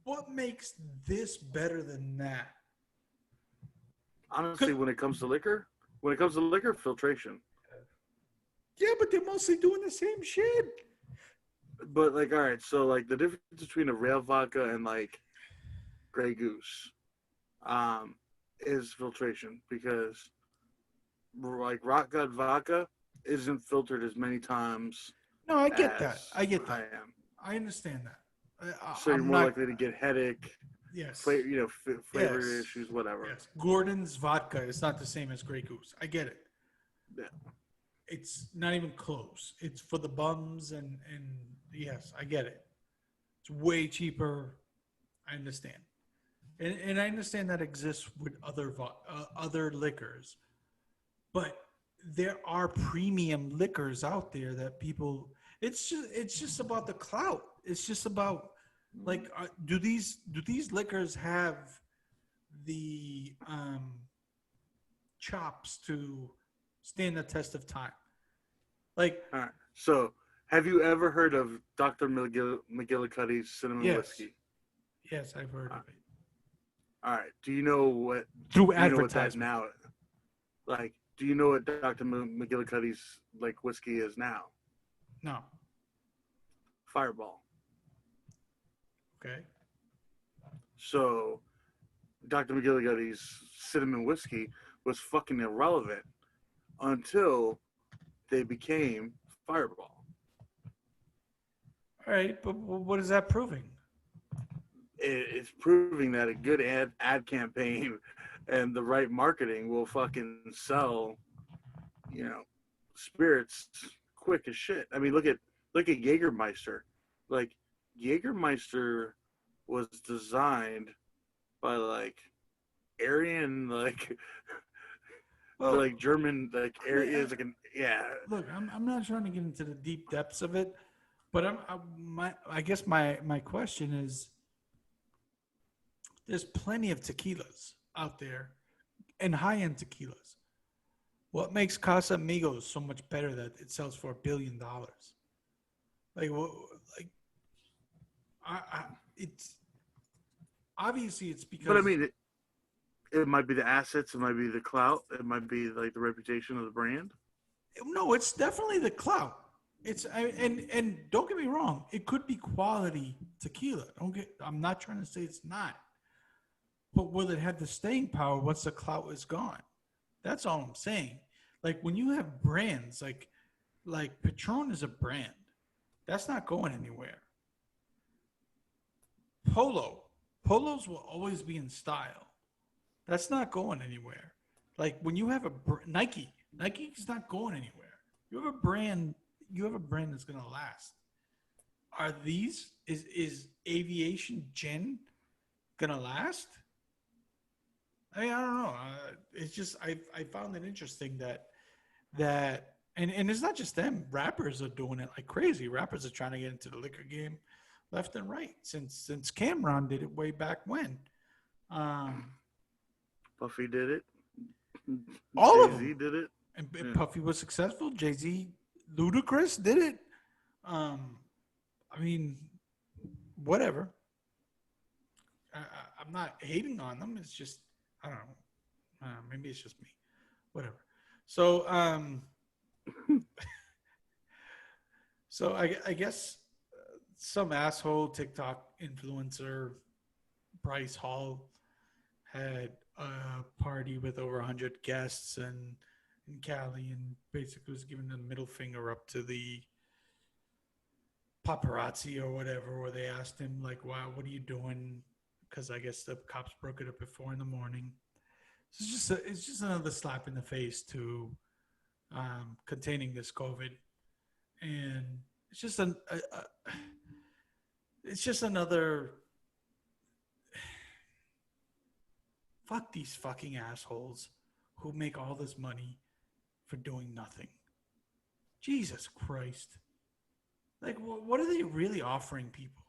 What makes this better than that? Honestly, when it comes to liquor, filtration. Yeah, but they're mostly doing the same shit. But like, all right, so like the difference between a rail vodka and like Grey Goose, um, is filtration because like Rock Gut vodka isn't filtered as many times No, I get that. as I get I that. am. I understand that. So you're I'm more not. likely to get headache, Yes, flavor yes, issues, whatever. yes. Gordon's vodka is not the same as Grey Goose. I get it. Yeah. It's not even close. It's for the bums, and yes, I get it. It's way cheaper. I understand, and I understand that exists with other liquors, but there are premium liquors out there that people. It's just about the clout. It's just about like do these liquors have the chops to stand the test of time? Like, All right. So have you ever heard of Dr. McGillicuddy's cinnamon yes, whiskey? yes, I've heard Uh, of it all right. Do you know what? through Do you know what that advertisement. now? Like, do you know what Dr. McGillicuddy's like whiskey is now? No, Fireball. okay, So Dr. McGillicuddy's cinnamon whiskey was fucking irrelevant until they became Fireball. all right, but what is that proving? It's proving that a good ad campaign and the right marketing will fucking sell, you know, spirits quick as shit. I mean, look at Jägermeister. Like Jägermeister was designed by like Aryan Well, German I mean, areas like an yeah. look, I'm not trying to get into the deep depths of it, but I guess my question is, there's plenty of tequilas out there and high end tequilas. What makes Casamigos so much better that it sells for $1 billion? Like, like I it's obviously it's But I because mean, it might be the assets, it might be the clout, it might be like the reputation of the brand. no, it's definitely the clout. And don't get me wrong, it could be quality tequila. I'm not trying to say it's not, but will it have the staying power once the clout is gone? That's all I'm saying. Like when you have brands like Patron is a brand, that's not going anywhere. Polos will always be in style. That's not going anywhere. Like when you have Nike's not going anywhere. You have a brand. You have a brand that's gonna last. Are these is aviation gin gonna last? I mean, I don't know. It's just I found it interesting that and it's not just them. Rappers are doing it like crazy. Rappers are trying to get into the liquor game left and right since Cameron did it way back when. Um, Puffy did it. all Jay of them. Z did it. And Yeah. Puffy was successful. Jay Z, Ludacris did it. Um, I mean, whatever. I'm not hating on them. It's just I don't know. Maybe it's just me. Whatever. So so I guess some asshole TikTok influencer Bryce Hall had a party with over 100 guests and in Cali and basically was giving the middle finger up to the paparazzi or whatever, where they asked him like, "Wow, what are you doing? because I guess the cops broke it up at 4 in the morning. So it's just another slap in the face to containing this COVID, and it's just it's just another fuck these fucking assholes who make all this money for doing nothing. Jesus Christ. Like, what are they really offering people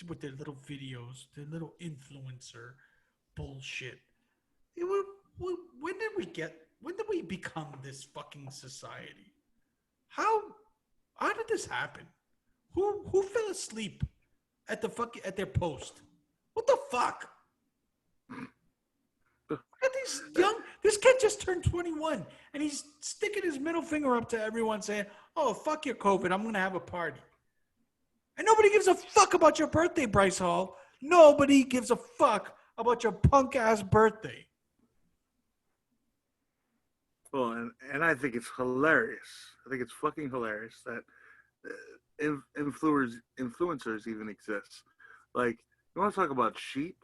with their little videos, their little influencer bullshit? When did we when did we become this fucking society? How, how did this happen? Who fell asleep at their post? What the fuck? Look at these young. This kid just turned 21, and he's sticking his middle finger up to everyone, saying, "Oh, fuck your COVID. I'm gonna have a party." And nobody gives a fuck about your birthday, Bryce Hall. Nobody gives a fuck about your punk ass birthday. Well, and I think it's hilarious. I think it's fucking hilarious that influencers even exist. Like, you want to talk about sheep?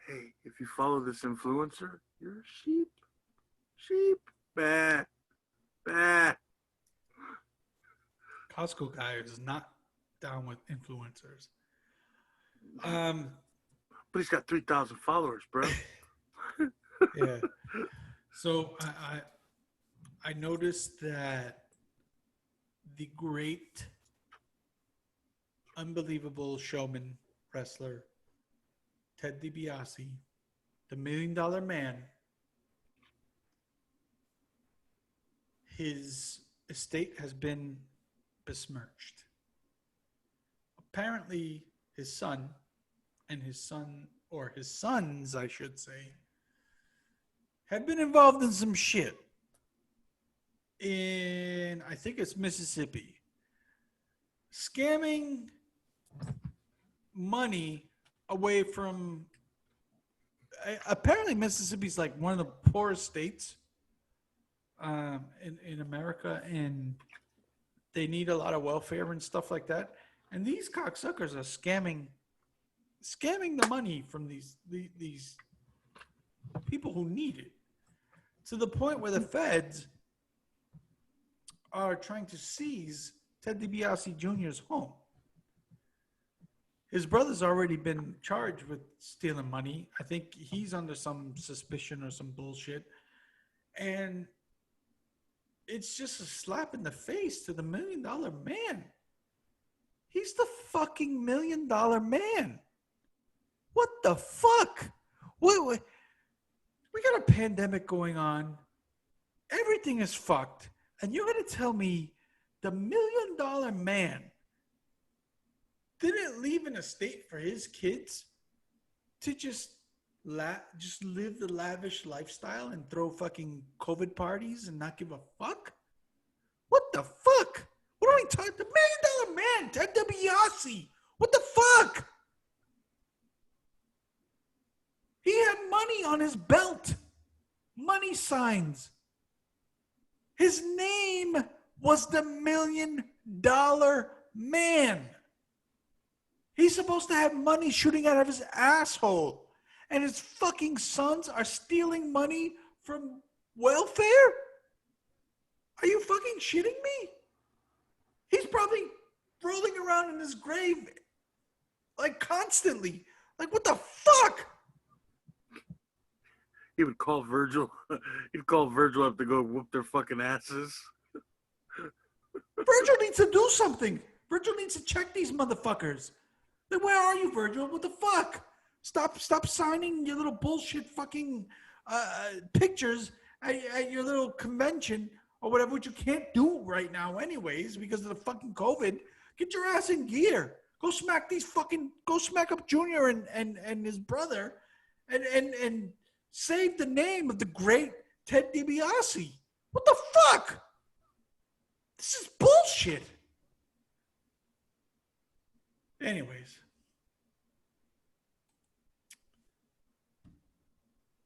Hey, if you follow this influencer, you're a sheep. Sheep. Bah. Bah. Costco guy is not down with influencers. But he's got 3,000 followers, bro. Yeah. So I noticed that the great, unbelievable showman wrestler Ted DiBiase, the $1 Million Man, his estate has been besmirched. Apparently, his son and his sons, I should say, have been involved in some shit in, I think it's Mississippi, scamming money away from. Apparently, Mississippi's like one of the poorest states in America, and they need a lot of welfare and stuff like that. And these cocksuckers are scamming the money from these people who need it, to the point where the feds are trying to seize Ted DiBiase Jr.'s home. His brother's already been charged with stealing money. I think he's under some suspicion or some bullshit. And it's just a slap in the face to the $1 Million Man. He's the fucking $1 Million Man. What the fuck? Wait. We got a pandemic going on. Everything is fucked. And you're going to tell me the $1 Million Man didn't leave an estate for his kids to just live the lavish lifestyle and throw fucking COVID parties and not give a fuck? What the fuck? What are we talking? The $1 Million Man, Ted DiBiase. What the fuck? He had money on his belt. Money signs. His name was the $1 Million Man. He's supposed to have money shooting out of his asshole. And his fucking sons are stealing money from welfare? Are you fucking shitting me? He's probably rolling around in his grave like constantly. Like, what the fuck? He would call Virgil. He'd call Virgil up to go whoop their fucking asses. Virgil needs to do something. Virgil needs to check these motherfuckers. Like, where are you, Virgil? What the fuck? Stop signing your little bullshit fucking pictures at your little convention or whatever, which you can't do right now anyways because of the fucking COVID. Get your ass in gear. Go smack up Junior and his brother and save the name of the great Ted DiBiase. What the fuck? This is bullshit. Anyways,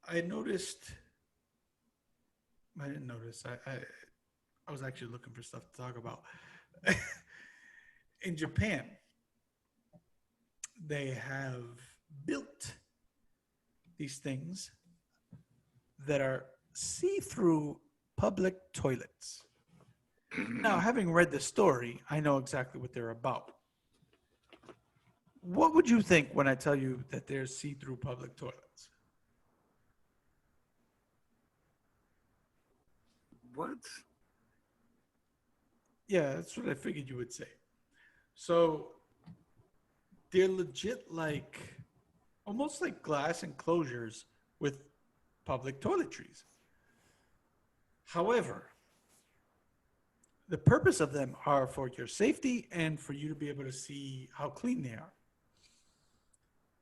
I didn't notice. I was actually looking for stuff to talk about. In Japan, they have built these things that are see-through public toilets. Now, having read the story, I know exactly what they're about. What would you think when I tell you that there's see-through public toilets? What? Yeah, that's what I figured you would say. So they're legit like almost like glass enclosures with public toiletries. However, the purpose of them are for your safety and for you to be able to see how clean they are.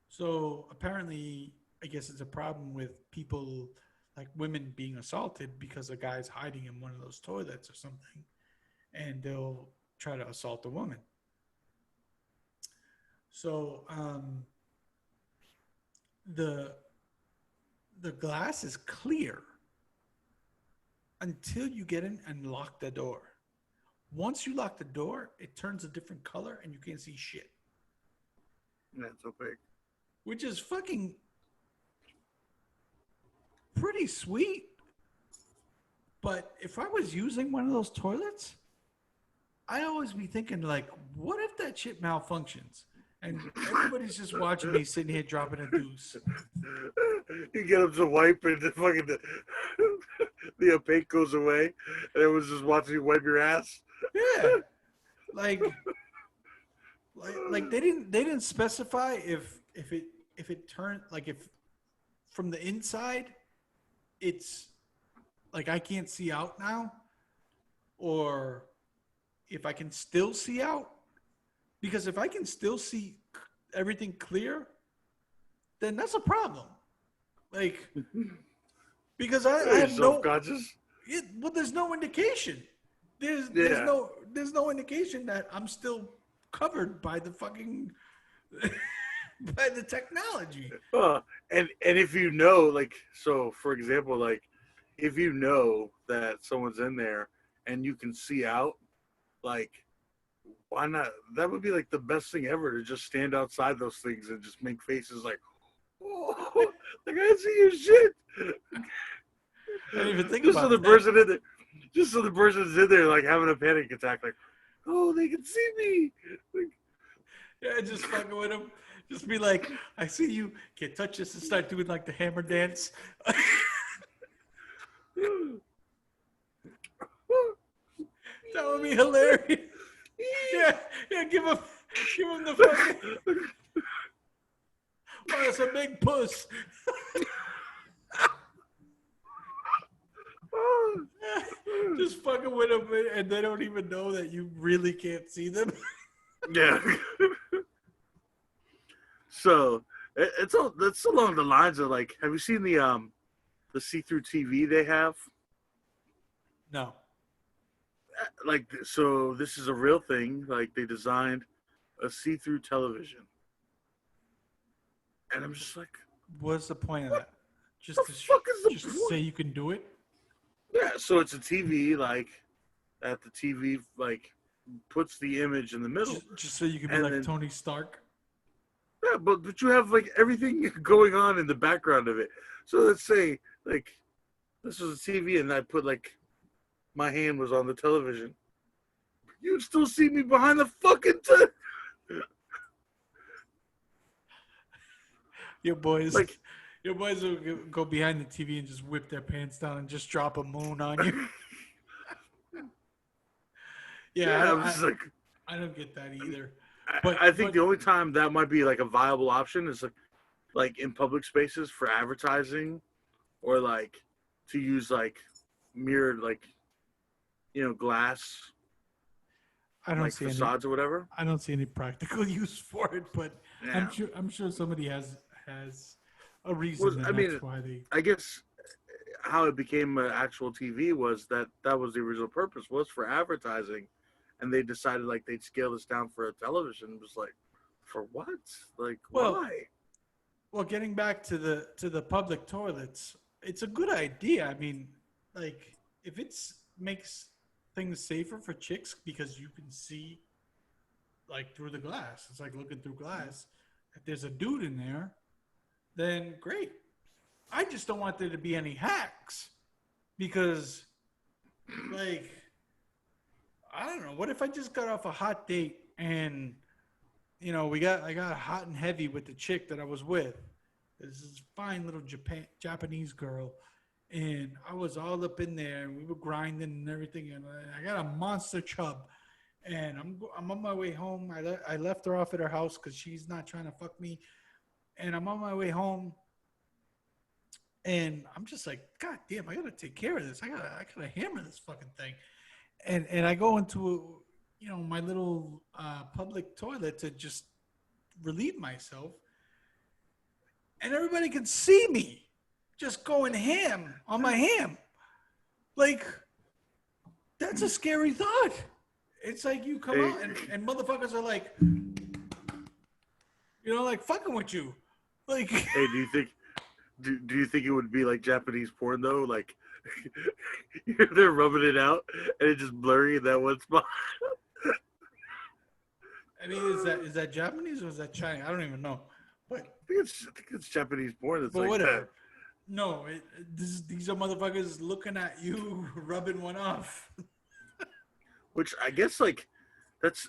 So apparently, I guess it's a problem with people like women being assaulted because a guy's hiding in one of those toilets or something, and they'll try to assault a woman. So the the glass is clear until you get in and lock the door. Once you lock the door, it turns a different color and you can't see shit, That's opaque. which is fucking pretty sweet. But if I was using one of those toilets, I always be thinking like, what if that shit malfunctions and everybody's just watching me sitting here dropping a deuce? You get them to wipe and the fucking the opaque goes away, and it was just watching you wipe your ass. Yeah, like like they didn't specify if it turned like if from the inside it's like I can't see out now, or if I can still see out. Because if I can still see everything clear, then that's a problem. Like, because I You're have no, self-conscious. well, there's no indication. There's Yeah. no indication that I'm still covered by the fucking by the technology. And if you know, like, so for example, like, if you know that someone's in there and you can see out, like, why not? That would be like the best thing ever to just stand outside those things and just make faces like, oh, like I see your shit. I didn't even think Just so about the that. person in there, just so the person's in there like having a panic attack, like, oh, they can see me. Like, Yeah, just fucking with him. Just be like, I see you. Can't touch this and start doing like the hammer dance. That would be hilarious. Yeah, yeah. Give him the fucking. Oh, that's a big puss. Just fucking with them, and they don't even know that you really can't see them. yeah. So it's along the lines of like, have you seen the see-through TV they have? No. Like, so this is a real thing. Like, they designed a see-through television, and I'm just like, What's the point of what that? the fuck is Just the to say point? you can do it? Yeah, so it's a TV, like, that the TV like puts the image in the middle, Just so you can be and like then Tony Stark? yeah, but you have like everything going on in the background of it. So let's say like this was a TV, and I put like my hand was on the television. You'd still see me behind the fucking Your boys, like. your boys will go behind the TV and just whip their pants down and just drop a moon on you. Yeah, Yeah, I'm just I don't get that either. I think But the only time that might be like a viable option is like in public spaces for advertising, or like to use like mirrored like glass I don't like see any. facades or whatever. I don't see any practical use for it. But Yeah. I'm sure somebody has a Was reason, I and mean that's why they. I guess how it became an actual TV was that was the original purpose, was for advertising, and they decided like they'd scale this down for a television. It was like, for what? Like, Well, why? getting back to the public toilets, it's a good idea. I mean, like if it's makes things safer for chicks because you can see like through the glass. It's like looking through glass. If there's a dude in there, then great. I just don't want there to be any hacks because, like, I don't know. What if I just got off a hot date and I got hot and heavy with the chick that I was with. This is fine little Japanese girl, and I was all up in there, and we were grinding and everything, and I got a monster chub, and I'm on my way home. I left her off at her house because she's not trying to fuck me, and I'm on my way home, and I'm just like, God damn, I gotta take care of this. I gotta hammer this fucking thing, and I go into my little public toilet to just relieve myself, and everybody can see me just going ham on my ham. Like, that's a scary thought. It's like you come Hey, out and motherfuckers are like, like fucking with you. Like, hey, do you think it would be like Japanese porn though? Like you're there rubbing it out and it's just blurry in that one spot. I mean, is that Japanese or is that Chinese? I don't even know. But I think it's Japanese porn that's but like that. whatever. No, these are motherfuckers looking at you, rubbing one off. Which I guess like that's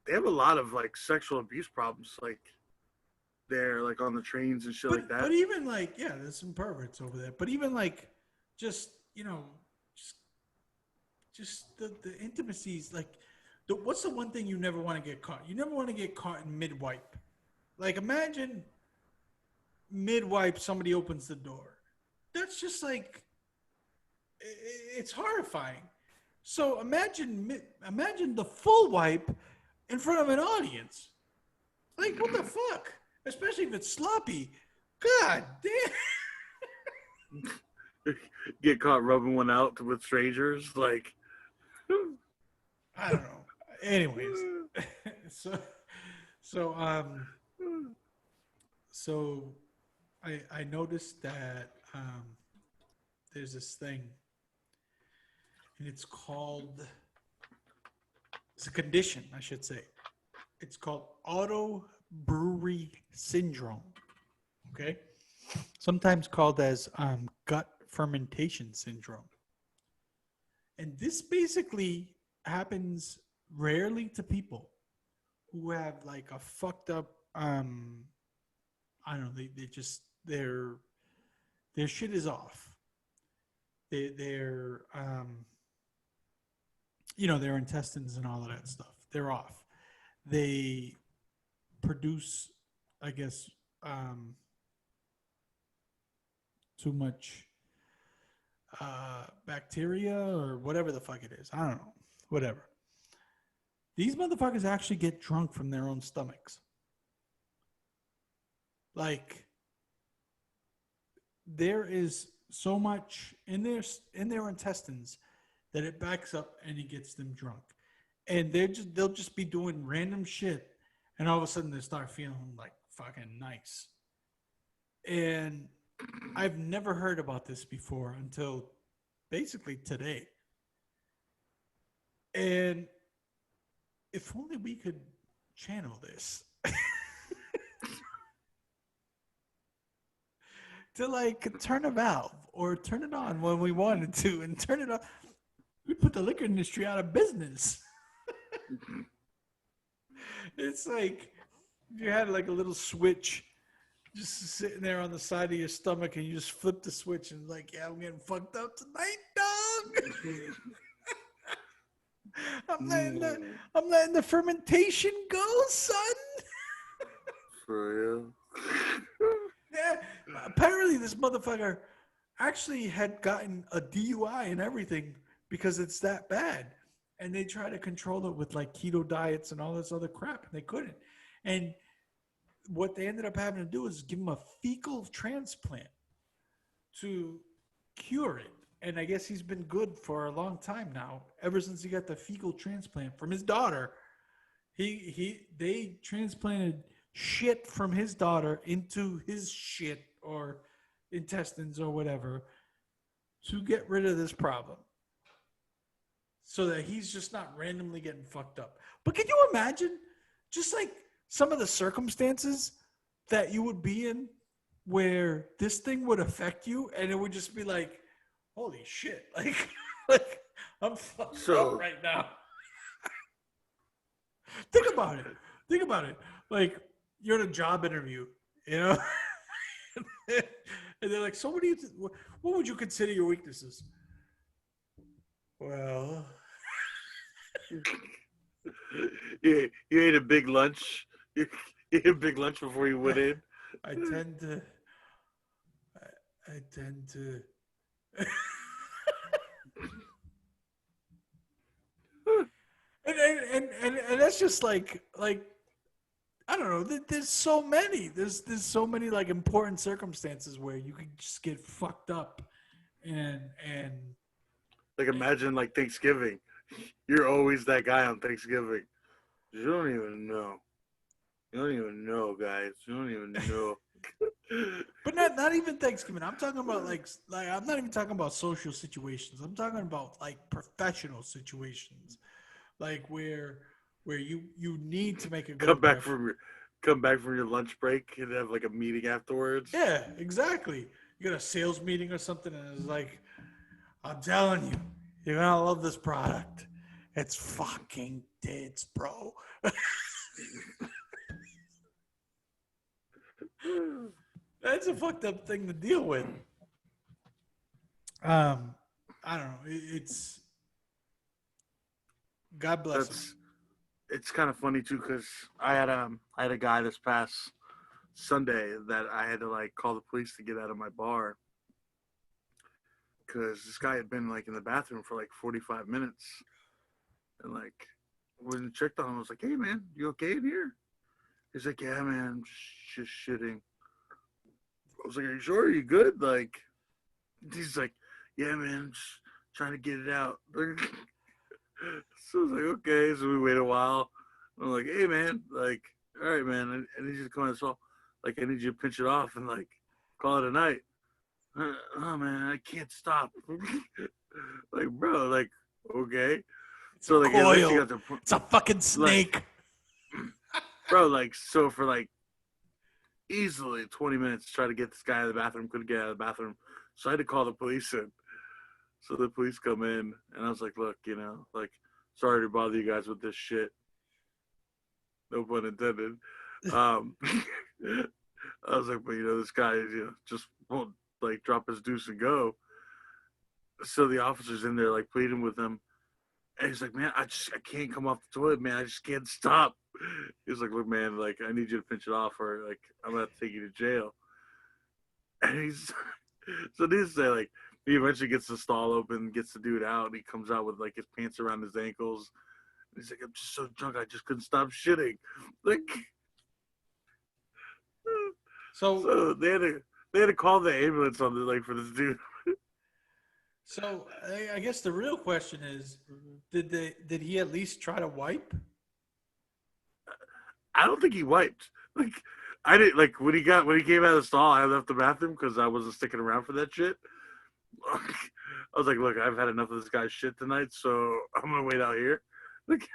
they have a lot of like sexual abuse problems like there like on the trains and shit like But that. even like, yeah, there's some perverts over there. But even like, just just the intimacies. Like, what's the one thing you never want to get caught? You never want to get caught in mid wipe. Like, imagine mid wipe, somebody opens the door. That's just like, it's horrifying. So imagine the full wipe in front of an audience. Like, what the fuck? Especially if it's sloppy. God damn. Get caught rubbing one out with strangers like I don't know. Anyways, so so um so I noticed that there's this thing, and it's a condition, I should say. It's called auto brewery syndrome. Okay, sometimes called as gut fermentation syndrome. And this basically happens rarely to people who have like a fucked up I don't know, they just their shit is off. Their their intestines and all of that stuff. They're off. They produce, I guess, too much bacteria or whatever the fuck it is. I don't know. Whatever. These motherfuckers actually get drunk from their own stomachs. Like, there is so much in their intestines that it backs up and it gets them drunk. And they'll just be doing random shit, and all of a sudden they start feeling like fucking nice. And I've never heard about this before until basically today. And if only we could channel this to like turn a valve or turn it on when we wanted to and turn it off, we put the liquor industry out of business. It's like if you had like a little switch just sitting there on the side of your stomach, and you just flip the switch and like, yeah, I'm getting fucked up tonight, dog. I'm letting the fermentation go, son. for real. Yeah. Apparently, this motherfucker actually had gotten a DUI and everything because it's that bad. And they try to control it with like keto diets and all this other crap, and they couldn't. And what they ended up having to do is give him a fecal transplant to cure it. And I guess he's been good for a long time now. Ever since he got the fecal transplant from his daughter, they transplanted shit from his daughter into his shit or intestines or whatever to get rid of this problem, so that he's just not randomly getting fucked up. But can you imagine just like some of the circumstances that you would be in where this thing would affect you, and it would just be like, holy shit, like I'm fucked up So right now. Think about it. Think about it. Like you're in a job interview, you know, and they're like, "So what do you? What would you consider your weaknesses?" Well, you ate a big lunch. You ate a big lunch before you went in. I tend to, I tend to, and that's just like I don't know. There's so many. There's so many like important circumstances where you could just get fucked up, and Like imagine like Thanksgiving. You're always that guy on Thanksgiving. You don't even know. You don't even know, guys. You don't even know. but not even Thanksgiving. I'm talking about like I'm not even talking about social situations. I'm talking about like professional situations, like where you need to make a good come back impression. from your come back from your lunch break and have like a meeting afterwards. Yeah, exactly. You got a sales meeting or something, and it's like, I'm telling you, you're gonna love this product. It's fucking tits, bro. That's a fucked up thing to deal with. Um, I don't know. It's God bless him. That's it's kind of funny too because I had a guy this past Sunday that I had to like call the police to get out of my bar because this guy had been like in the bathroom for like 45 minutes and like when I checked on him, I was like, "Hey man, you okay in here?" He's like, "Yeah man, I'm just shitting." I was like, "Are you sure? Are you good?" Like he's like, "Yeah man, I'm just trying to get it out." So I was like, "Okay." So we wait a while. I'm like, "Hey man, like, all right man, I need you to come on this call. Like, I need you to pinch it off and like call it a night." Oh man, I can't stop. Like, bro, like, okay. It's a So like, eventually coil. got to It's a fucking like, snake. bro, like, so for like easily 20 minutes to try to get this guy out of the bathroom, couldn't get out of the bathroom. So I had to call the police in. So the police come in, and I was like, "Look, like, sorry to bother you guys with this shit. No pun intended." Um, I was like, "But this guy, just won't like drop his deuce and go." So the officer's in there like pleading with him, and he's like, "Man, I can't come off the toilet, man. I just can't stop." He's like, "Look, man, like I need you to pinch it off, or like I'm gonna have to take you to jail." And he's so needless to say, like he eventually gets the stall open, gets the dude out, and he comes out with like his pants around his ankles. And he's like, "I'm just so drunk, I just couldn't stop shitting." Like, So so they had to call the ambulance on the like for this dude. I guess the real question is, did he at least try to wipe? I don't think he wiped. Like, I didn't like when he came out of the stall. I left the bathroom because I wasn't sticking around for that shit. I was like, "Look, I've had enough of this guy's shit tonight, so I'm gonna wait out here." Like,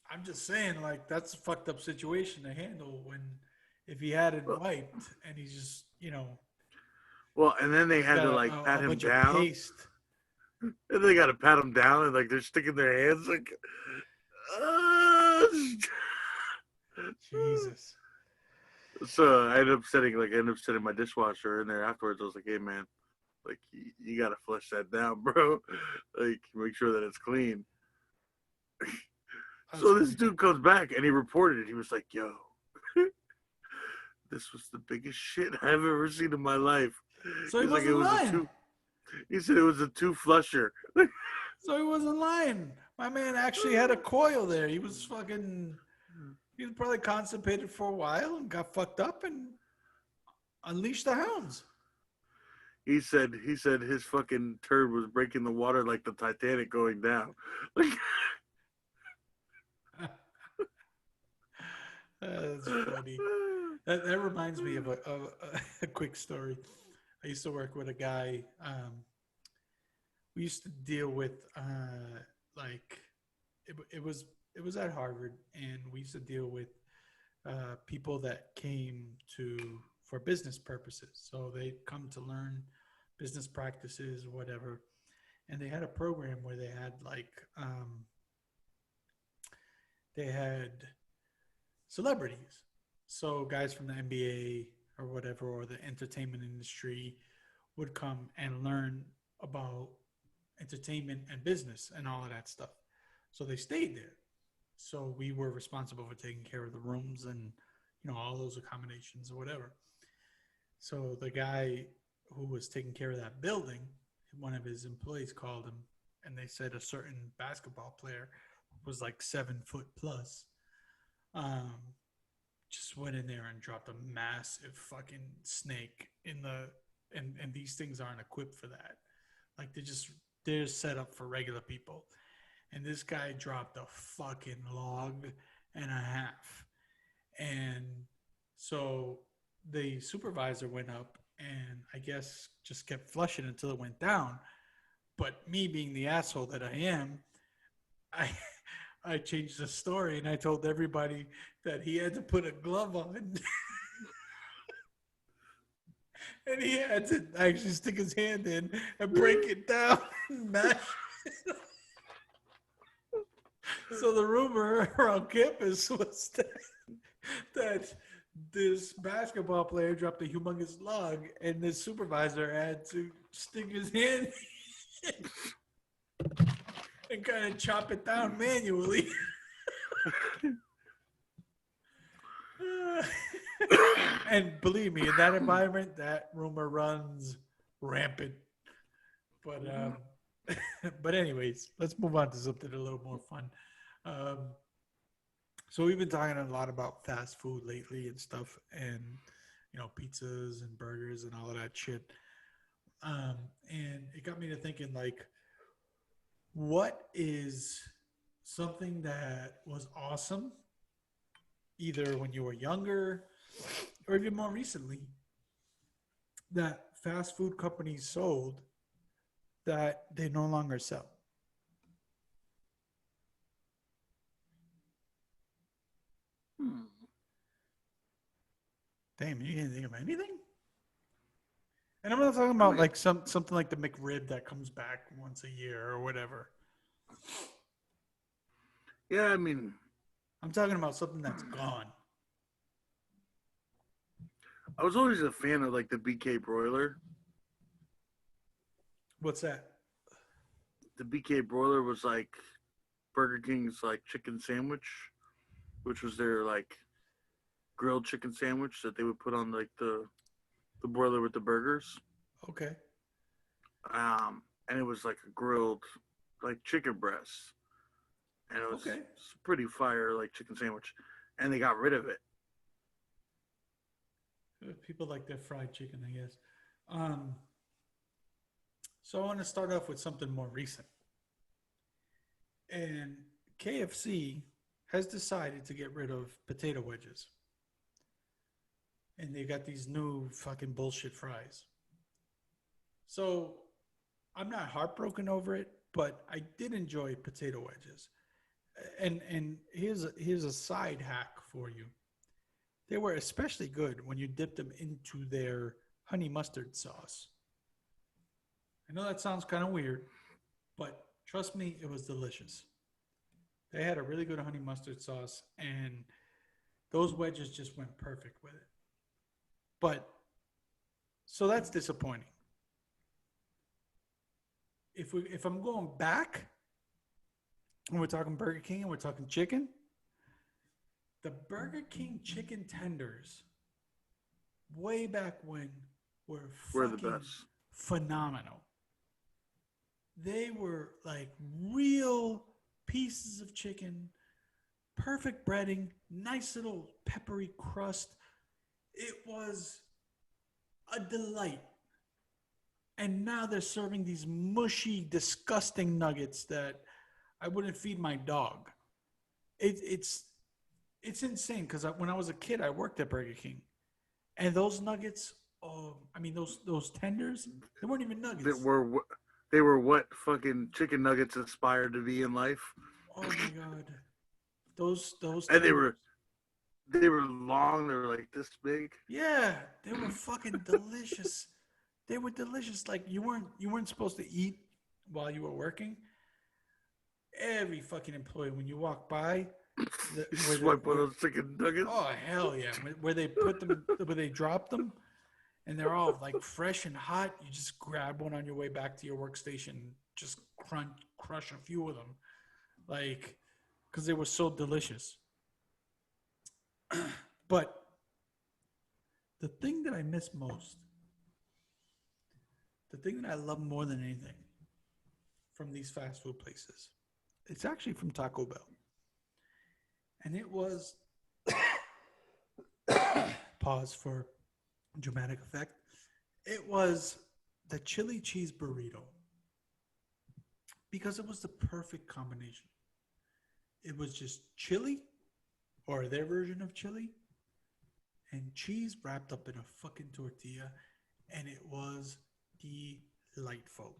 I'm just saying, like that's a fucked up situation to handle when if he hadn't well, wiped and he's just and then they he's had got to like pat a him bunch of down, paste. and they got to pat him down, and like they're sticking their hands like, uh, Jesus. so I ended up setting my dishwasher in there afterwards. I was like, "Hey man, like you gotta flush that down, bro. Like make sure that it's clean." That's So this funny. dude comes back and he reported it. He was like, "Yo, this was the biggest shit I've ever seen in my life." So he He's like, "It wasn't was a lying. two." He said it was a two flusher. So he wasn't lying. My man actually had a coil there. He was fucking. He was probably constipated for a while and got fucked up and unleashed the hounds. He said his fucking turd was breaking the water like the Titanic going down. Like, That's funny. That reminds me of a quick story. I used to work with a guy. We used to deal with like it was it was at Harvard, and we used to deal with people that came to for business purposes. So they come to learn business practices, whatever. And they had a program where they had celebrities. So guys from the NBA or whatever, or the entertainment industry would come and learn about entertainment and business and all of that stuff. So they stayed there. So we were responsible for taking care of the rooms and all those accommodations or whatever. So the guy who was taking care of that building, one of his employees called him, and they said a certain basketball player was like 7 foot plus. Um, just went in there and dropped a massive fucking snake in the and these things aren't equipped for that. Like they're set up for regular people. And this guy dropped a fucking log and a half. And so the supervisor went up and I guess just kept flushing until it went down. But me being the asshole that I am, I I changed the story and I told everybody that he had to put a glove on and he had to actually stick his hand in and break it down and mash it. So the rumor around campus was that this basketball player dropped a humongous log and this supervisor had to stick his hand and kind of chop it down manually. And believe me, in that environment, that rumor runs rampant. But anyways, let's move on to something a little more fun. So we've been talking a lot about fast food lately and stuff, and pizzas and burgers and all of that shit. And it got me to thinking, like, what is something that was awesome, either when you were younger or even more recently, that fast food companies sold that they no longer sell? Damn, you can't think of anything? And I'm not talking about like something like the McRib that comes back once a year or whatever. Yeah, I mean, I'm talking about something that's gone. I was always a fan of like the BK broiler. What's that? The BK broiler was like Burger King's like chicken sandwich, which was their like grilled chicken sandwich that they would put on like the broiler with the burgers. Okay. And it was like a grilled like chicken breast, and it was Okay. pretty fire like chicken sandwich, and they got rid of it. People like their fried chicken, I guess. So I want to start off with something more recent. And KFC has decided to get rid of potato wedges. And they got these new fucking bullshit fries. So I'm not heartbroken over it, but I did enjoy potato wedges. And here's a side hack for you. They were especially good when you dipped them into their honey mustard sauce. I know that sounds kind of weird, but trust me, it was delicious. They had a really good honey mustard sauce, and those wedges just went perfect with it. But so that's disappointing. If I'm going back, and we're talking Burger King and we're talking chicken, the Burger King chicken tenders way back when were We're the fucking best. phenomenal. They were like real pieces of chicken, perfect breading, nice little peppery crust. It was a delight. And now they're serving these mushy, disgusting nuggets that I wouldn't feed my dog. It's insane because when I was a kid, I worked at Burger King, and those nuggets, I mean those tenders, they weren't even nuggets. They were what fucking chicken nuggets aspired to be in life. Oh my god, those And tenders. They were long. They were like this big. Yeah, they were fucking delicious. They were delicious. Like you weren't supposed to eat while you were working. Every fucking employee when you walk by, You where swipe one where, of those chicken nuggets. oh hell yeah, where they put them, where they drop them, and they're all like fresh and hot. You just grab one on your way back to your workstation, just crush a few of them, like because they were so delicious. But the thing that I miss most, the thing that I love more than anything from these fast food places, it's actually from Taco Bell, and it was pause for dramatic effect. It was the chili cheese burrito because it was the perfect combination. It was just chili or their version of chili and cheese wrapped up in a fucking tortilla, and it was delightful.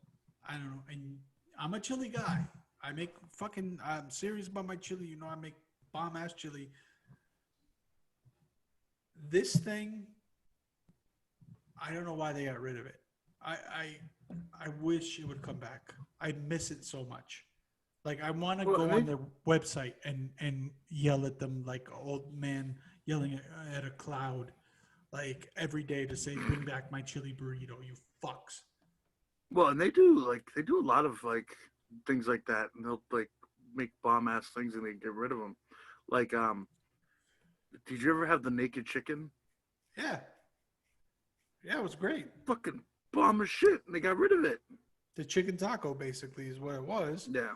I don't know, and I'm a chili guy. I make fucking. I'm serious about my chili. You know, I make bomb ass chili. This thing, I don't know why they got rid of it. I I, I wish it would come back. I miss it so much. Like I want to Well, go and on they their website and yell at them like an old man yelling at a cloud, like every day to say, "Bring back my chili burrito, you fucks." and they do a lot of like things like that, and they'll like make bomb ass things and they get rid of them. Like, did you ever have the naked chicken? Yeah, yeah, it was great. Fucking bomb as shit, and they got rid of it. The chicken taco basically is what it was. Yeah,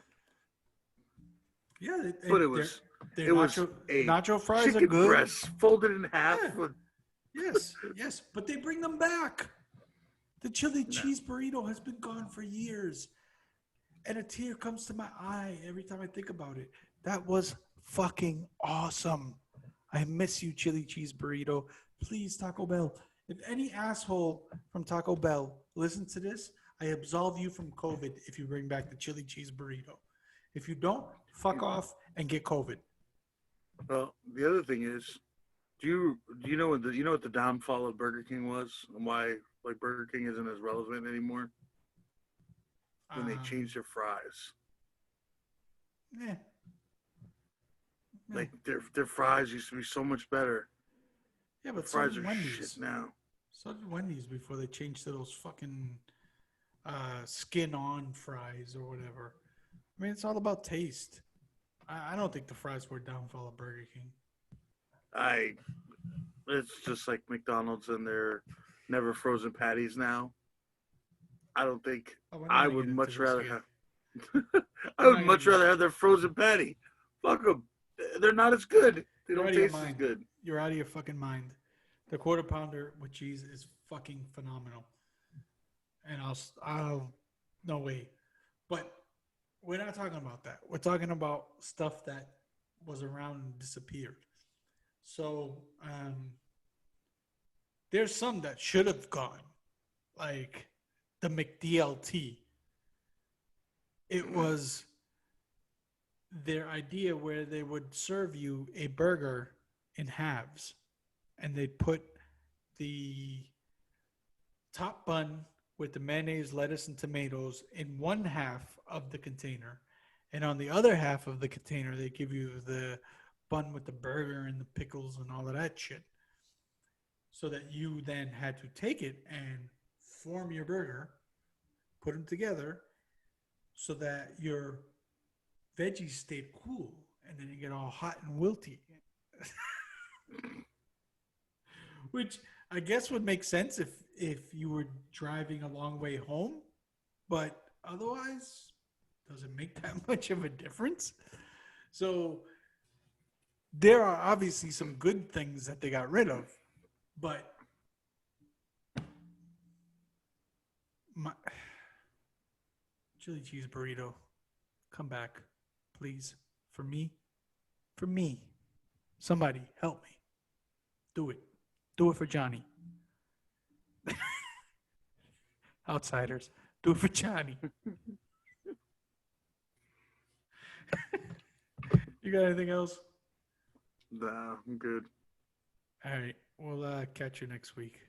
Yeah, but their it was a nacho fries are chicken good. breast folded in half. Yeah, With, yes, but they bring them back. The chili no, cheese burrito has been gone for years, and a tear comes to my eye every time I think about it. That was fucking awesome. I miss you, chili cheese burrito. Please, Taco Bell. If any asshole from Taco Bell listens to this, I absolve you from COVID if you bring back the chili cheese burrito. If you don't, fuck off and get COVID. well, the other thing is, do you know what the downfall of Burger King was and why like Burger King isn't as relevant anymore? When they Um, changed their fries, eh, eh. like their fries used to be so much better. Yeah, The but so fries did are shit Wendy's. now. So did Wendy's before they changed to those fucking skin on fries or whatever. I mean, it's all about taste. I don't think the fries were a downfall of Burger King. I It's just like McDonald's and their never frozen patties now. I don't think Oh, we're not I gonna would get into much this rather again. have. I We're would not gonna much get. rather have their frozen patty. Fuck them. They're not as good. They You're don't out of your taste as mind. good. You're out of your fucking mind. The quarter pounder with cheese is fucking phenomenal. And I'll, no way. But we're not talking about that. We're talking about stuff that was around and disappeared. So there's some that should have gone, like the McDLT. It was their idea where they would serve you a burger in halves, and they'd put the top bun with the mayonnaise, lettuce, and tomatoes in one half of the container, and on the other half of the container, they give you the bun with the burger and the pickles and all of that shit. So that you then had to take it and form your burger, put them together, so that your veggies stayed cool, and then you get all hot and wilty. Which I guess would make sense if you were driving a long way home, but otherwise, does it make that much of a difference? So there are obviously some good things that they got rid of, but my chili cheese burrito, come back, please, for me, for me. Somebody help me. Do it. Do it for Johnny. Outsiders. Do it for Johnny. You got anything else? Nah, I'm good. All right. We'll catch you next week.